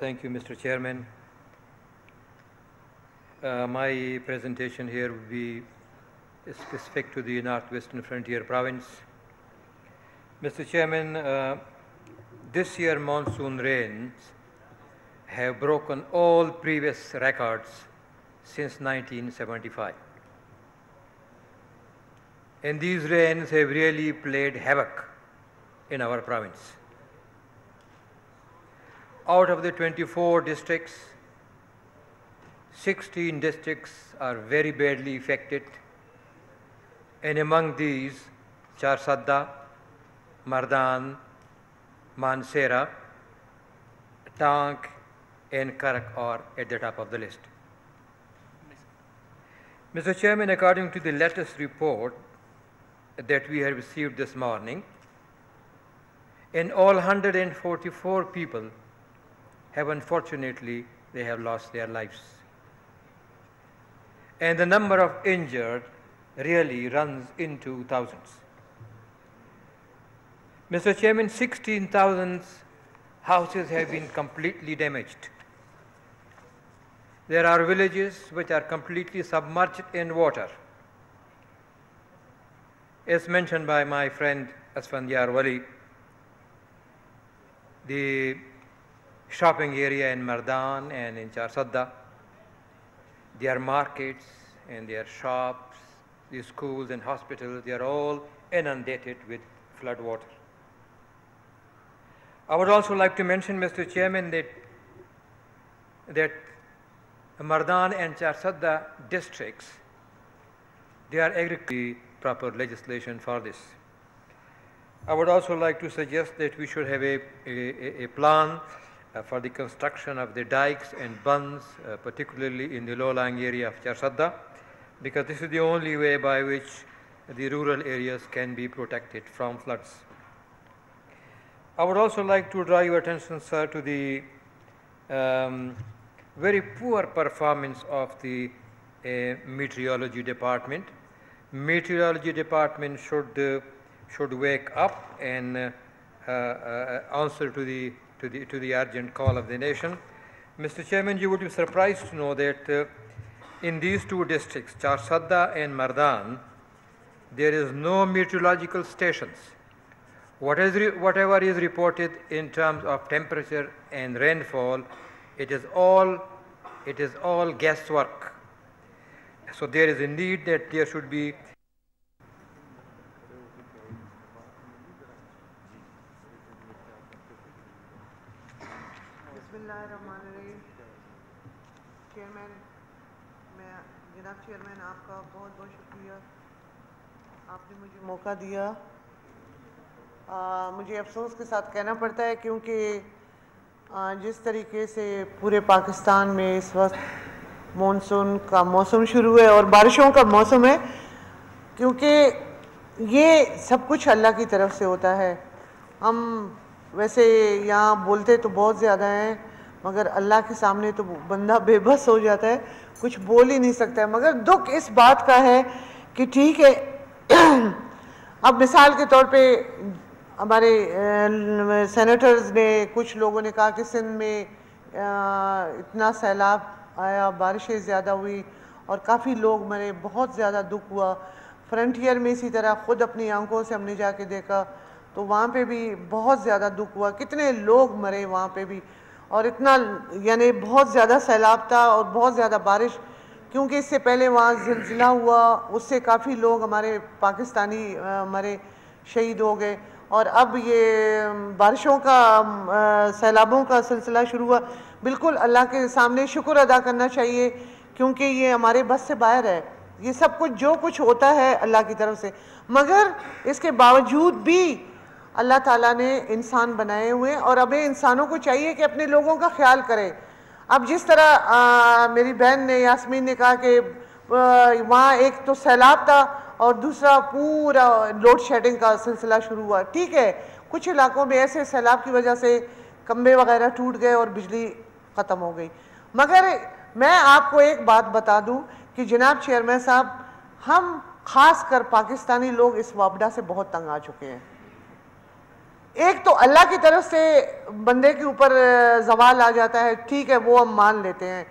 Thank you, Mr. Chairman. My presentation here will be specific to the Northwestern Frontier Province. Mr. Chairman, this year monsoon rains have broken all previous records since 1975. And these rains have really played havoc in our province. Out of the 24 districts, 16 districts are very badly affected, and among these, Charsadda, Mardan, Mansehra, Tank, and Karak are at the top of the list. Mr. Chairman, according to the latest report that we have received this morning, in all 144 people have unfortunately, they have lost their lives. And the number of injured really runs into thousands. Mr. Chairman, 16,000 houses have been completely damaged. There are villages which are completely submerged in water. As mentioned by my friend Asfandiar Wali, the shopping area in Mardan and in Charsadda, their markets and their shops, the schools and hospitals, they are all inundated with flood water. I would also like to mention, Mr. Chairman, that Mardan and Charsadda districts, they are agreeing proper legislation for this. I would also like to suggest that we should have a plan for the construction of the dikes and bunds, particularly in the low-lying area of Charsadda, because this is the only way by which the rural areas can be protected from floods. I would also like to draw your attention, sir, to the very poor performance of the meteorology department. Meteorology department should wake up and answer to the urgent call of the nation. Mr. Chairman, you would be surprised to know that in these two districts, Charsadda and Mardan, there is no meteorological stations. Whatever is reported in terms of temperature and rainfall, it is all guesswork. So there is a need that there should be جناب chairman آپ کا بہت بہت شکریہ, آپ نے مجھے موقع دیا. مجھے افسوس کے ساتھ کہنا پڑتا ہے کیونکہ جس طریقے سے پورے پاکستان میں اس وقت مونسون کا موسم شروع ہے اور بارشوں کا موسم ہے، کیونکہ یہ سب کچھ اللہ کی طرف سے ہوتا ہے. ہم ویسے یہاں بولتے تو بہت زیادہ ہیں، مگر اللہ کے سامنے تو بندہ بے بس ہو جاتا ہے، کچھ بول ہی نہیں سکتا ہے. مگر دکھ اس بات کا ہے کہ ٹھیک ہے، اب مثال کے طور پہ ہمارے سینیٹرز نے، کچھ لوگوں نے کہا کہ سندھ میں اتنا سیلاب آیا، بارشیں زیادہ ہوئی اور کافی لوگ مرے، بہت زیادہ دکھ ہوا. فرنٹیئر میں اسی طرح خود اپنی آنکھوں سے ہم نے جا کے دیکھا تو وہاں پہ بھی بہت زیادہ دکھ ہوا، کتنے لوگ مرے وہاں پہ بھی، اور اتنا یعنی بہت زیادہ سیلاب تھا اور بہت زیادہ بارش، کیونکہ اس سے پہلے وہاں زلزلہ ہوا، اس سے کافی لوگ ہمارے پاکستانی مرے، شہید ہو گئے. اور اب یہ بارشوں کا، سیلابوں کا سلسلہ شروع ہوا. بالکل اللہ کے سامنے شکر ادا کرنا چاہیے، کیونکہ یہ ہمارے بس سے باہر ہے. یہ سب کچھ جو کچھ ہوتا ہے اللہ کی طرف سے، مگر اس کے باوجود بھی اللہ تعالیٰ نے انسان بنائے ہوئے، اور ہمیں انسانوں کو چاہیے کہ اپنے لوگوں کا خیال کرے. اب جس طرح میری بہن نے، یاسمین نے کہا کہ وہاں ایک تو سیلاب تھا اور دوسرا پورا لوڈ شیڈنگ کا سلسلہ شروع ہوا. ٹھیک ہے، کچھ علاقوں میں ایسے سیلاب کی وجہ سے کھمبے وغیرہ ٹوٹ گئے اور بجلی ختم ہو گئی. مگر میں آپ کو ایک بات بتا دوں کہ جناب چیئرمین صاحب، ہم خاص کر پاکستانی لوگ اس وابڈا سے بہت تنگ آ چکے ہیں. ایک تو اللہ کی طرف سے بندے کے اوپر زوال آ جاتا ہے، ٹھیک ہے، وہ ہم مان لیتے ہیں.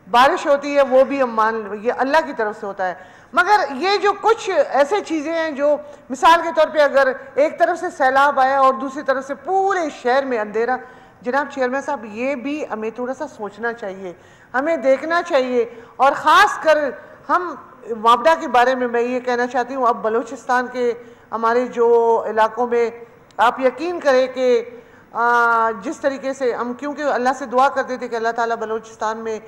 بارش ہوتی ہے وہ بھی ہم یہ اللہ کی طرف سے ہوتا ہے. مگر یہ جو کچھ ایسے چیزیں ہیں جو مثال کے طور پہ اگر ایک طرف سے سیلاب آیا اور دوسری طرف سے پورے شہر میں اندھیرا، جناب چیئرمین صاحب یہ بھی ہمیں تھوڑا سا سوچنا چاہیے، ہمیں دیکھنا چاہیے. اور خاص کر ہم وابڈا کے بارے میں یہ کہنا چاہتی ہوں، اب بلوچستان کے ہمارے جو علاقوں میں آپ یقین کریں کہ جس طریقے سے ہم، کیونکہ اللہ سے دعا کرتے تھے کہ اللہ تعالیٰ بلوچستان میں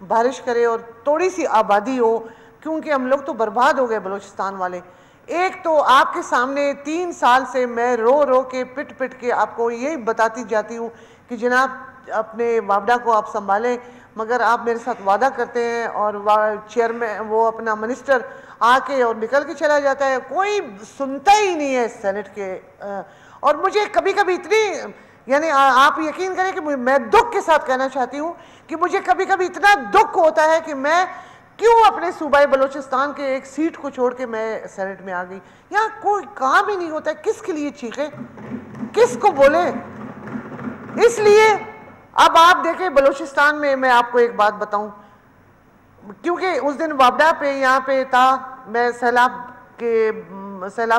بارش کرے اور تھوڑی سی آبادی ہو، کیونکہ ہم لوگ تو برباد ہو گئے بلوچستان والے. ایک تو آپ کے سامنے 3 سال سے میں رو رو کے پٹ پٹ کے آپ کو یہی بتاتی جاتی ہوں کہ جناب اپنے وابڈا کو آپ سنبھالیں، مگر آپ میرے ساتھ وعدہ کرتے ہیں اور چیئرمین وہ اپنا منسٹر آ کے اور نکل کے چلا جاتا ہے، کوئی سنتا ہی نہیں ہے سینٹ کے. اور مجھے کبھی کبھی اتنی، یعنی آپ یقین کریں کہ میں دکھ کے ساتھ کہنا چاہتی ہوں کہ مجھے کبھی کبھی اتنا دکھ ہوتا ہے کہ میں کیوں اپنے صوبہ بلوچستان کے ایک سیٹ کو چھوڑ کے میں سینٹ میں آ گئی. یہاں کوئی کام ہی نہیں ہوتا ہے، کس کے لیے چیخیں، کس کو بولیں. اس لیے اب آپ دیکھیں بلوچستان میں آپ کو ایک بات بتاؤں، کیونکہ اس دن وابڈا پہ یہاں پہ تھا، میں سیلاب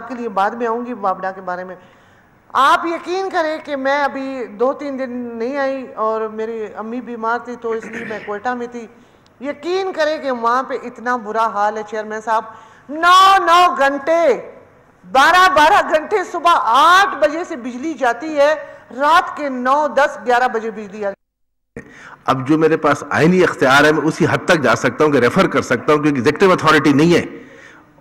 کے لیے بعد میں آؤں گی وابڈا کے بارے میں. آپ یقین کریں کہ میں ابھی 2-3 دن نہیں آئی اور میری امی بیمار تھی تو اس لیے میں کوئٹہ میں تھی. یقین کریں کہ وہاں پہ اتنا برا حال ہے چیئرمین صاحب، 9 گھنٹے 12 گھنٹے، صبح 8 بجے سے بجلی جاتی ہے، رات کے 9, 10, 11 بجے بجلی آتی ہے. اب جو میرے پاس آئینی اختیار ہے میں اسی حد تک جا سکتا ہوں کہ ریفر کر سکتا ہوں، کیونکہ ایگزیکٹو اتھارٹی نہیں ہے.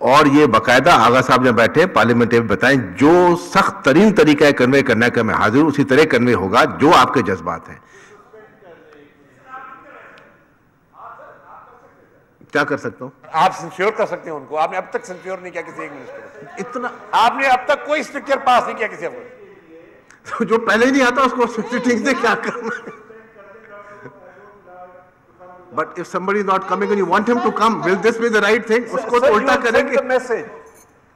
اور یہ باقاعدہ آغا صاحب جب بیٹھے پارلیمنٹ میں بتائیں جو سخت ترین طریقہ ہے کنوے کرنے کا، میں حاضر ہوں، اسی طرح کنوے ہوگا جو آپ کے جذبات ہیں. کیا کر سکتا ہوں؟ آپ سنسیور کر سکتے ہیں ان کو. آپ نے اب تک سنسیور نہیں کیا کسی ایک منسٹر کو. اتنا آپ نے اب تک کوئی اسٹرکچر پاس نہیں کیا کسی کو. جو پہلے ہی نہیں آتا اس کو سٹنگ سے کیا کرنا ہے. But if somebody is not coming and you want him to come, will this be the right thing? اس کو تو الٹا کریں گے.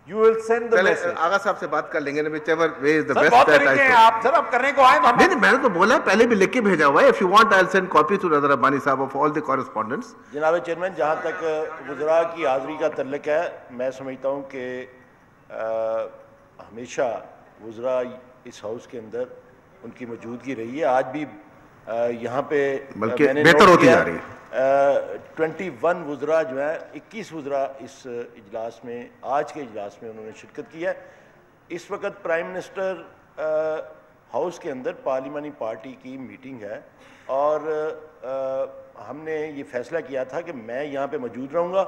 You will send the message. آغا صاحب سے بات کر لیں گے نا، whichever way is the sir best بہت that I طریقے ہیں can. آپ، سر آپ کرنے کو آئیں تو ہم نہیں میں نے تو بولا ہے، پہلے بھی لکھ کے بھیجا ہوا ہے. If you want I'll send copies to Nazar Rabbani صاحب of all the correspondence. جناب چیئرمین، جہاں تک وزراء کی حاضری کا تعلق ہے، میں سمجھتا ہوں کہ ہمیشہ وزراء اس ہاؤس کے اندر ان کی موجودگی رہی ہے. آج بھی یہاں پہ بلکہ بہتر ہوتی جا رہی ہے. 21 وزراء جو ہیں، 21 وزراء اس اجلاس میں، آج کے اجلاس میں انہوں نے شرکت کی ہے. اس وقت پرائم منسٹر ہاؤس کے اندر پارلیمانی پارٹی کی میٹنگ ہے اور ہم نے یہ فیصلہ کیا تھا کہ میں یہاں پہ موجود رہوں گا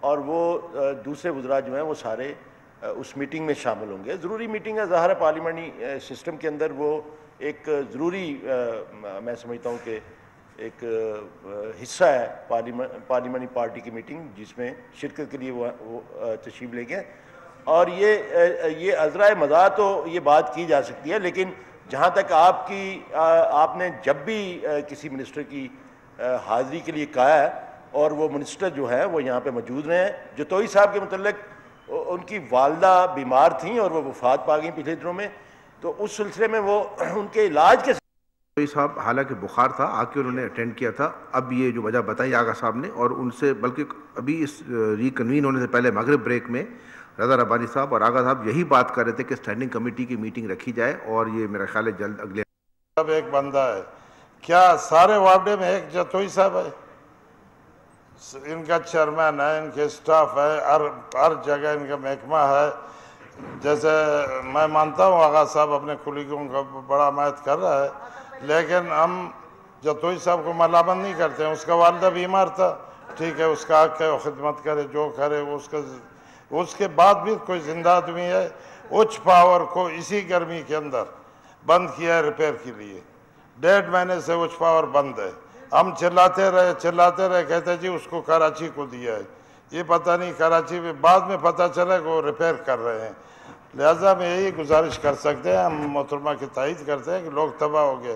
اور وہ دوسرے وزراء جو ہیں وہ سارے اس میٹنگ میں شامل ہوں گے. ضروری میٹنگ ہے، ظاہر ہے پارلیمانی سسٹم کے اندر وہ ایک ضروری میں سمجھتا ہوں کہ ایک حصہ ہے پارلیمانی پارٹی کی میٹنگ جس میں شرکت کے لیے وہ تشریف لے گئے. اور یہ عذرائے مزاح تو یہ بات کی جا سکتی ہے، لیکن جہاں تک آپ نے جب بھی کسی منسٹر کی حاضری کے لیے کہا ہے اور وہ منسٹر جو ہے وہ یہاں پہ موجود رہے ہیں. جتوئی صاحب کے متعلق ان کی والدہ بیمار تھیں اور وہ وفات پا گئیں پچھلے دنوں میں، تو اس سلسلے میں وہ ان کے علاج کے صاحب حالانکہ بخار تھا آ کے انہوں نے اٹینڈ کیا تھا. اب یہ جو وجہ بتائی آغا صاحب نے، اور ان سے بلکہ ابھی اس ریکنوین ہونے سے پہلے مغرب بریک میں رضا ربانی صاحب اور آغا صاحب یہی بات کر رہے تھے کہ اسٹینڈنگ کمیٹی کی میٹنگ رکھی جائے، اور یہ میرا خیال ہے جلد اگلے. اب ایک بندہ ہے، کیا سارے وارڈے میں ایک جتوئی صاحب ہے؟ ان کا چیئرمین ہے، ان کے سٹاف ہے، ہر جگہ ان کا محکمہ ہے. جیسے میں مانتا ہوں آغا صاحب اپنے کلیگوں کا بڑا حمایت کر رہا ہے، لیکن ہم جتوئی صاحب کو ملامت نہیں کرتے ہیں. اس کا والدہ بیمار تھا، ٹھیک ہے، اس کا حق ہے وہ خدمت کرے، جو کرے اس کے بعد بھی کوئی زندہ آدمی ہے. اچ پاور کو اسی گرمی کے اندر بند کیا ہے ریپیئر کے لیے. 1.5 مہینے سے اچ پاور بند ہے. ہم چلاتے رہے کہتے جی اس کو کراچی کو دیا ہے. یہ پتہ نہیں کراچی میں بعد میں پتہ چلا کہ وہ ریپیئر کر رہے ہیں. لہٰذا میں یہی گزارش کر سکتے ہیں، ہم محترمہ کی تائید کرتے ہیں کہ لوگ تباہ ہو گئے.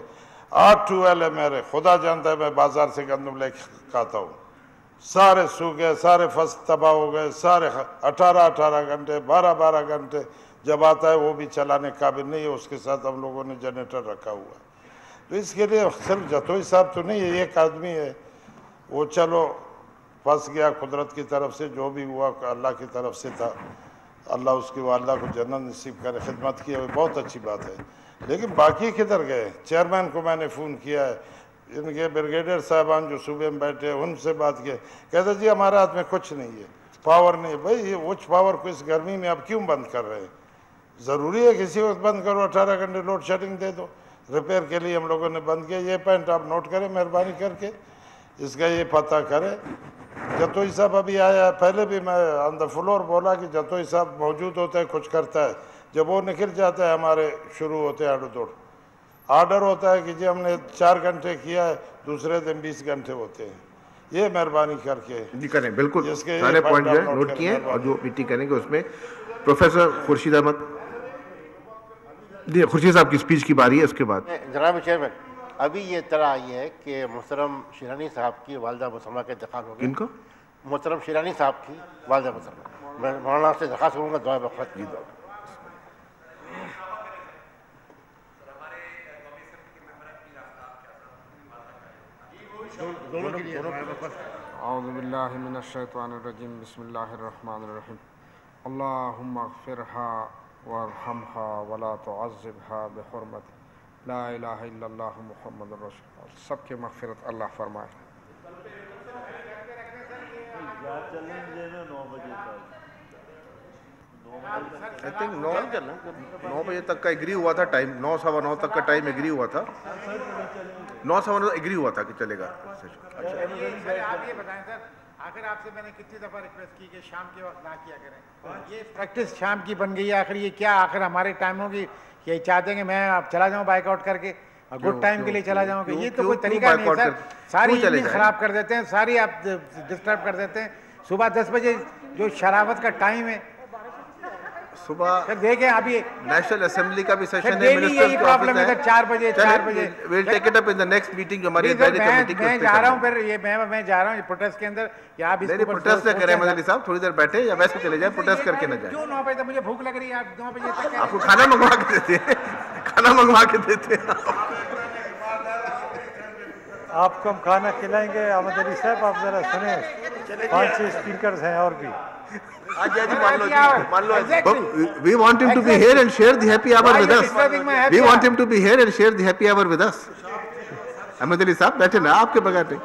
8 ٹویل ہے میرے، خدا جانتا ہے میں بازار سے گندم لے کے کھاتا ہوں. سارے سو گئے، سارے فصل تباہ ہو گئے، سارے 18 گھنٹے 12 گھنٹے جب آتا ہے وہ بھی چلانے قابل نہیں ہے. اس کے ساتھ ہم لوگوں نے جنریٹر رکھا ہوا ہے. تو اس کے لیے صرف جتوئی صاحب تو نہیں ہے، ایک آدمی ہے وہ چلو پھنس گیا قدرت کی طرف سے، جو بھی ہوا اللہ کی طرف سے تھا. اللہ اس کی والدہ کو جنت نصیب کرے، خدمت کی ہے، بہت اچھی بات ہے. لیکن باقی کدھر گئے؟ چیئرمین کو میں نے فون کیا ہے، ان کے بریگیڈیئر صاحبان جو صوبے میں بیٹھے ان سے بات کیا، کہتے جی ہمارے ہاتھ میں کچھ نہیں ہے، پاور نہیں ہے. بھائی یہ وچ پاور کو اس گرمی میں آپ کیوں بند کر رہے ہیں؟ ضروری ہے کسی وقت بند کرو، 18 گھنٹے لوڈ شیڈنگ دے دو. ریپیئر کے لیے ہم لوگوں نے بند کیا. یہ پوائنٹ آپ نوٹ کریں مہربانی کر کے، اس کا یہ پتہ کریں. جتوئی صاحب ابھی آیا ہے، پہلے بھی میں آن دا فلور بولا کہ جتوئی صاحب موجود ہوتا ہے، کچھ کرتا ہے. جب وہ نکل جاتا ہے ہمارے شروع ہوتے ہیں دوڑ. آرڈر ہوتا ہے کہ جی ہم نے 4 گھنٹے کیا ہے، دوسرے دن 20 گھنٹے ہوتے ہیں. یہ مہربانی کر کے جی کریں، بالکل سارے پوائنٹ جو ہے نوٹ کیے ہیں، اور جو میٹنگ کریں گے اس میں پروفیسر خورشید احمد جی خورشید صاحب کی سپیچ کی باری ہے. اس کے بعد جناب چیئرمین، ابھی یہ اطلاع آئی ہے کہ محترم شیرانی صاحب کی والدہ مسلمہ کا انتقال ہو گیا. ان کو محترم شیرانی صاحب کی والدہ مسلمہ، میں مولانا سے درخواست کروں گا دعا بخت کی. اعوذ باللہ من الشیطان الرجیم، بسم اللہ الرحمن الرحیم. اللہم اغفرها وارحمها ولا تعذبها بحرمت لا الہ الا اللہ محمد رسول اللہ. سب کے مغفرت اللہ فرمائے. I think 9 بجے تک کا ایگری ہوا تھا ٹائم، 9 سوا 9 تک کا ٹائم ایگری ہوا تھا. 9 سوا 9 ایگری ہوا تھا کہ چلے گا. آپ یہ بتائیں سر، آخر آپ سے میں نے کتنی دفعہ ریکویسٹ کی کہ شام کے وقت نہ کیا کریں. یہ پریکٹس شام کی بن گئی ہے. آخر یہ کیا آخر ہمارے ٹائموں کی یہ چاہتے ہیں کہ میں اب چلا جاؤں بائک آؤٹ کر کے گڈ ٹائم کے لیے چلا جاؤں کہ یہ تو کوئی طریقہ نہیں ہے سر. ساری ایوننگ خراب کر دیتے ہیں، ساری آپ ڈسٹرب کر دیتے ہیں. صبح 10 بجے جو شرافت کا ٹائم ہے، صبح دیکھیں ابھی نیشنل اسمبلی کا بھی سیشن ہے، یہی پرابلم ہے 4 بجے. we'll take it up in the next meeting جو ہماری ادارے کمیٹی کی. میں جا رہا ہوں، پھر یہ میں جا رہا ہوں پروٹیسٹ کے اندر. یا آپ نہیں پروٹیسٹ نہ کریں احمد علی صاحب، تھوڑی دیر بیٹھے یا ویسے چلے جائیں، پروٹیسٹ کر کے نہ جائیں. کیوں 9 بجے تک مجھے بھوک لگ رہی ہے، آپ 9 بجے تک آپ کو کھانا منگوا کے دیتے ہیں، کھانا منگوا کے دیتے ہیں. آپ کو ہم کھانا کھلائیں گے. احمد علی صاحب آپ ذرا سنیں، 5-6 اسپیکرز ہیں اور بھی. We want him to be here and share the happy hour with us. We want him to be here and share the happy hour with us. Ahmad علی صاحب بیٹھے نا آپ کے بغیر نہیں.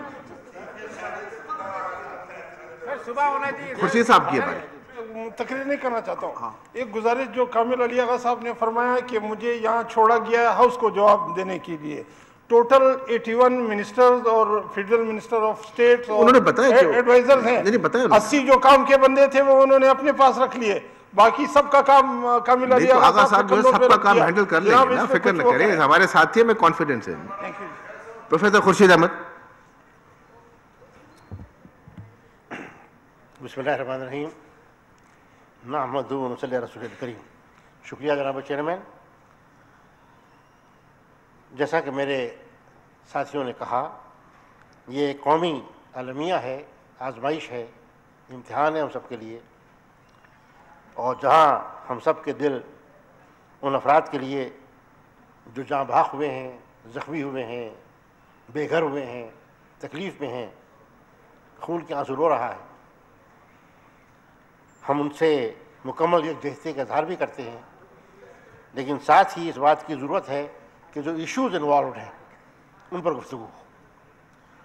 خورشید صاحب کی بات تقریر نہیں کرنا چاہتا ہوں. ایک گزارش جو کامل علی آغا صاحب نے فرمایا کہ مجھے یہاں چھوڑا گیا ہے ہاؤس کو جواب دینے کے لیے. ٹوٹل 81 منسٹرز اور فیڈرل منسٹر آف اسٹیٹس اور ایڈوائزرز ہیں. 80 جو کام کے بندے تھے وہ انہوں نے اپنے پاس رکھ لیے. باقی سب کا کام کامل علی آغا صاحب جو ہے سب کا کام ہینڈل کر لیں گے نا، فکر نہ کریں، ہمارے ساتھی ہیں، میں کانفیڈنس ہے. پروفیسر خورشید احمد. بسم اللہ الرحمن الرحیم. نحمدہ و نصلی علی رسول الکریم. شکریہ جناب چیئرمین. جیسا کہ میرے ساتھیوں نے کہا، یہ قومی عالمیہ ہے، آزمائش ہے، امتحان ہے ہم سب کے لیے، اور جہاں ہم سب کے دل ان افراد کے لیے جو جاں بحق ہوئے ہیں، زخمی ہوئے ہیں، بے گھر ہوئے ہیں، تکلیف میں ہیں، خون کے آنسو رو رہا ہے، ہم ان سے مکمل یکجہتی کا اظہار بھی کرتے ہیں، لیکن ساتھ ہی اس بات کی ضرورت ہے کہ جو ایشوز انوالوڈ ہیں ان پر گفتگو ہو.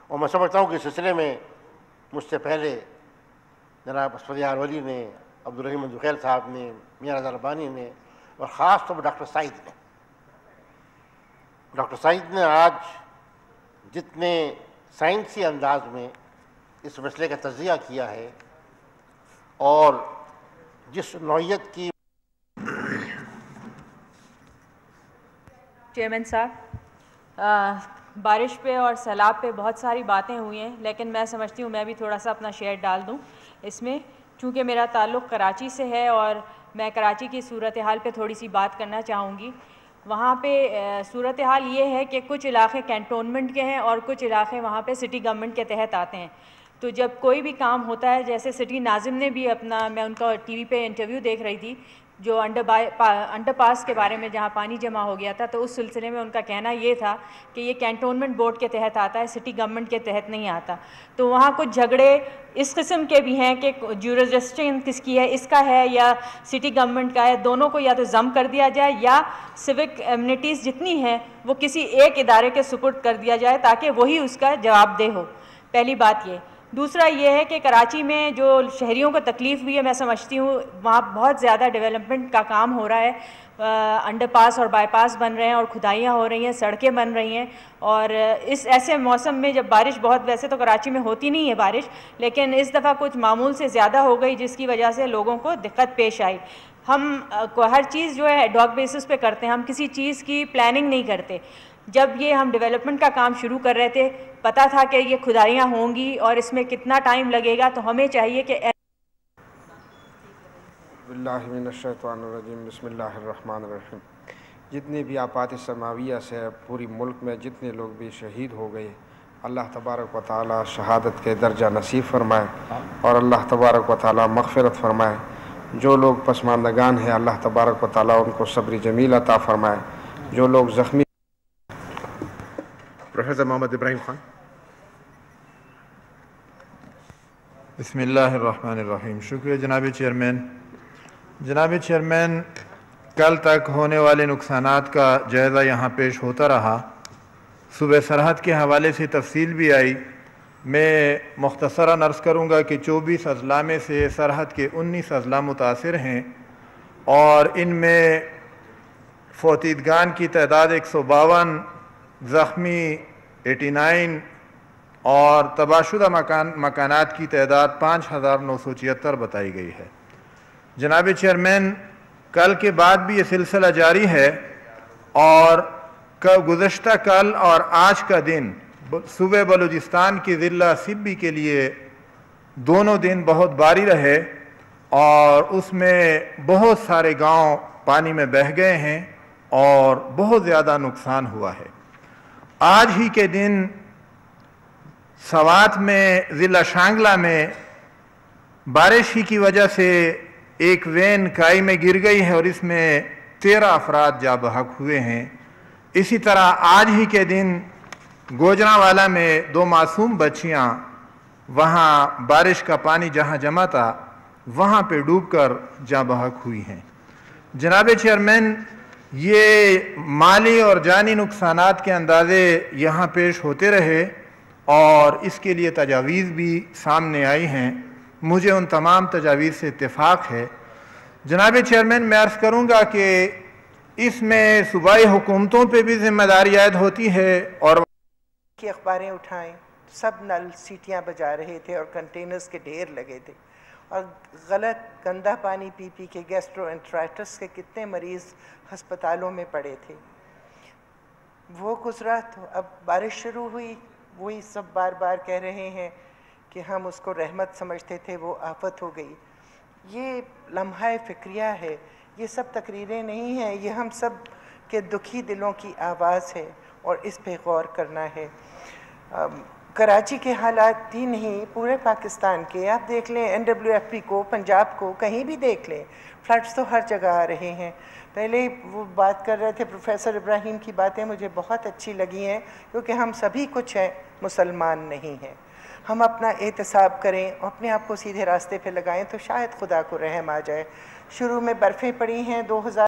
اور میں سمجھتا ہوں کہ اس سلسلے میں مجھ سے پہلے جناب اسفندیار ولی نے، عبدالرحیم مندوخیل صاحب نے، میاں رضا ربانی نے، اور خاص طور پر ڈاکٹر سعید نے آج جتنے سائنسی انداز میں اس مسئلے کا تجزیہ کیا ہے اور جس نوعیت کی. چیئرمین صاحب، بارش پہ اور سیلاب پہ بہت ساری باتیں ہوئی ہیں، لیکن میں سمجھتی ہوں میں بھی تھوڑا سا اپنا شیئر ڈال دوں اس میں، چونکہ میرا تعلق کراچی سے ہے اور میں کراچی کی صورتحال پہ تھوڑی سی بات کرنا چاہوں گی. وہاں پہ صورتحال یہ ہے کہ کچھ علاقے کینٹونمنٹ کے ہیں اور کچھ علاقے وہاں پہ سٹی گورنمنٹ کے تحت آتے ہیں. تو جب کوئی بھی کام ہوتا ہے، جیسے سٹی ناظم نے بھی اپنا، میں ان کا ٹی وی پہ انٹرویو دیکھ رہی تھی جو انڈر پاس کے بارے میں جہاں پانی جمع ہو گیا تھا، تو اس سلسلے میں ان کا کہنا یہ تھا کہ یہ کینٹونمنٹ بورڈ کے تحت آتا ہے، سٹی گورنمنٹ کے تحت نہیں آتا. تو وہاں کچھ جھگڑے اس قسم کے بھی ہیں کہ جورسڈکشن کس کی ہے، اس کا ہے یا سٹی گورنمنٹ کا ہے، دونوں کو یا تو ضم کر دیا جائے یا سوک ایمنیٹیز جتنی ہیں وہ کسی ایک ادارے کے سپرد کر دیا جائے تاکہ وہی اس کا جواب دہ ہو. پہلی بات یہ. دوسرا یہ ہے کہ کراچی میں جو شہریوں کو تکلیف ہوئی ہے، میں سمجھتی ہوں وہاں بہت زیادہ ڈیولپمنٹ کا کام ہو رہا ہے، انڈر پاس اور بائی پاس بن رہے ہیں اور کھدائیاں ہو رہی ہیں، سڑکیں بن رہی ہیں. اور اس ایسے موسم میں جب بارش بہت، ویسے تو کراچی میں ہوتی نہیں ہے بارش، لیکن اس دفعہ کچھ معمول سے زیادہ ہو گئی جس کی وجہ سے لوگوں کو دقت پیش آئی. ہم ہر چیز جو ہے ایڈ ہاک بیسس پہ کرتے ہیں، ہم کسی چیز کی پلاننگ نہیں کرتے. جب یہ ہم ڈیولپمنٹ کا کام شروع کر رہے تھے، پتہ تھا کہ یہ کھدائیاں ہوں گی اور اس میں کتنا ٹائم لگے گا، تو ہمیں چاہیے کہ باللہ من الشیطان الرجیم. بسم اللہ الرحمن الرحیم. جتنے بھی آفات سماویہ سے پوری ملک میں جتنے لوگ بھی شہید ہو گئے، اللہ تبارک و تعالی شہادت کے درجہ نصیب فرمائے اور اللہ تبارک و تعالی مغفرت فرمائے. جو لوگ پسماندگان ہیں، اللہ تبارک و تعالی ان کو صبر جمیل عطا فرمائے. جو لوگ زخمی. پروفیسر محمد ابراہیم خان. بسم اللہ الرحمن الرحیم. شکریہ جناب چیئرمین. جناب چیئرمین، کل تک ہونے والے نقصانات کا جائزہ یہاں پیش ہوتا رہا. صوبہ سرحد کے حوالے سے تفصیل بھی آئی. میں مختصراً عرض کروں گا کہ 24 اضلاع میں سے سرحد کے 19 اضلاع متاثر ہیں اور ان میں فوتیدگان کی تعداد 152، زخمی 89 اور تباہ شدہ مکانات کی تعداد 5974 بتائی گئی ہے. جناب چیئرمین، کل کے بعد بھی یہ سلسلہ جاری ہے اور گزشتہ کل اور آج کا دن صوبہ بلوچستان کی ضلع سبی کے لیے دونوں دن بہت باری رہے اور اس میں بہت سارے گاؤں پانی میں بہہ گئے ہیں اور بہت زیادہ نقصان ہوا ہے. آج ہی کے دن سوات میں ضلع شانگلہ میں بارش ہی کی وجہ سے ایک وین کائی میں گر گئی ہے اور اس میں 13 افراد جاں بحق ہوئے ہیں. اسی طرح آج ہی کے دن گوجرانوالا میں 2 معصوم بچیاں وہاں بارش کا پانی جہاں جمع تھا وہاں پہ ڈوب کر جاں بحق ہوئی ہیں. جناب چیئرمین، یہ مالی اور جانی نقصانات کے اندازے یہاں پیش ہوتے رہے اور اس کے لیے تجاویز بھی سامنے آئی ہیں. مجھے ان تمام تجاویز سے اتفاق ہے. جناب چیئرمین، میں عرض کروں گا کہ اس میں صوبائی حکومتوں پہ بھی ذمہ داری عائد ہوتی ہے اور کی اخباریں اٹھائیں، سب نل سیٹیاں بجا رہے تھے اور کنٹینرز کے ڈھیر لگے تھے اور غلط گندا پانی پی پی کے گیسٹرو انٹرائٹس کے کتنے مریض ہسپتالوں میں پڑے تھے. وہ گزرا تو اب بارش شروع ہوئی، وہی سب بار بار کہہ رہے ہیں کہ ہم اس کو رحمت سمجھتے تھے، وہ آفت ہو گئی. یہ لمحہ فکریہ ہے، یہ سب تقریریں نہیں ہیں، یہ ہم سب کے دکھی دلوں کی آواز ہے اور اس پہ غور کرنا ہے. کراچی کے حالات ہی نہیں، پورے پاکستان کے آپ دیکھ لیں، NWFP کو، پنجاب کو، کہیں بھی دیکھ لیں، فلڈس تو ہر جگہ آ رہے ہیں. پہلے وہ بات کر رہے تھے پروفیسر ابراہیم کی باتیں مجھے بہت اچھی لگی ہیں، کیونکہ ہم سبھی کچھ ہیں، مسلمان نہیں ہیں. ہم اپنا احتساب کریں، اپنے آپ کو سیدھے راستے پہ لگائیں تو شاید خدا کو رحم آ جائے. شروع میں برفیں پڑی ہیں 2000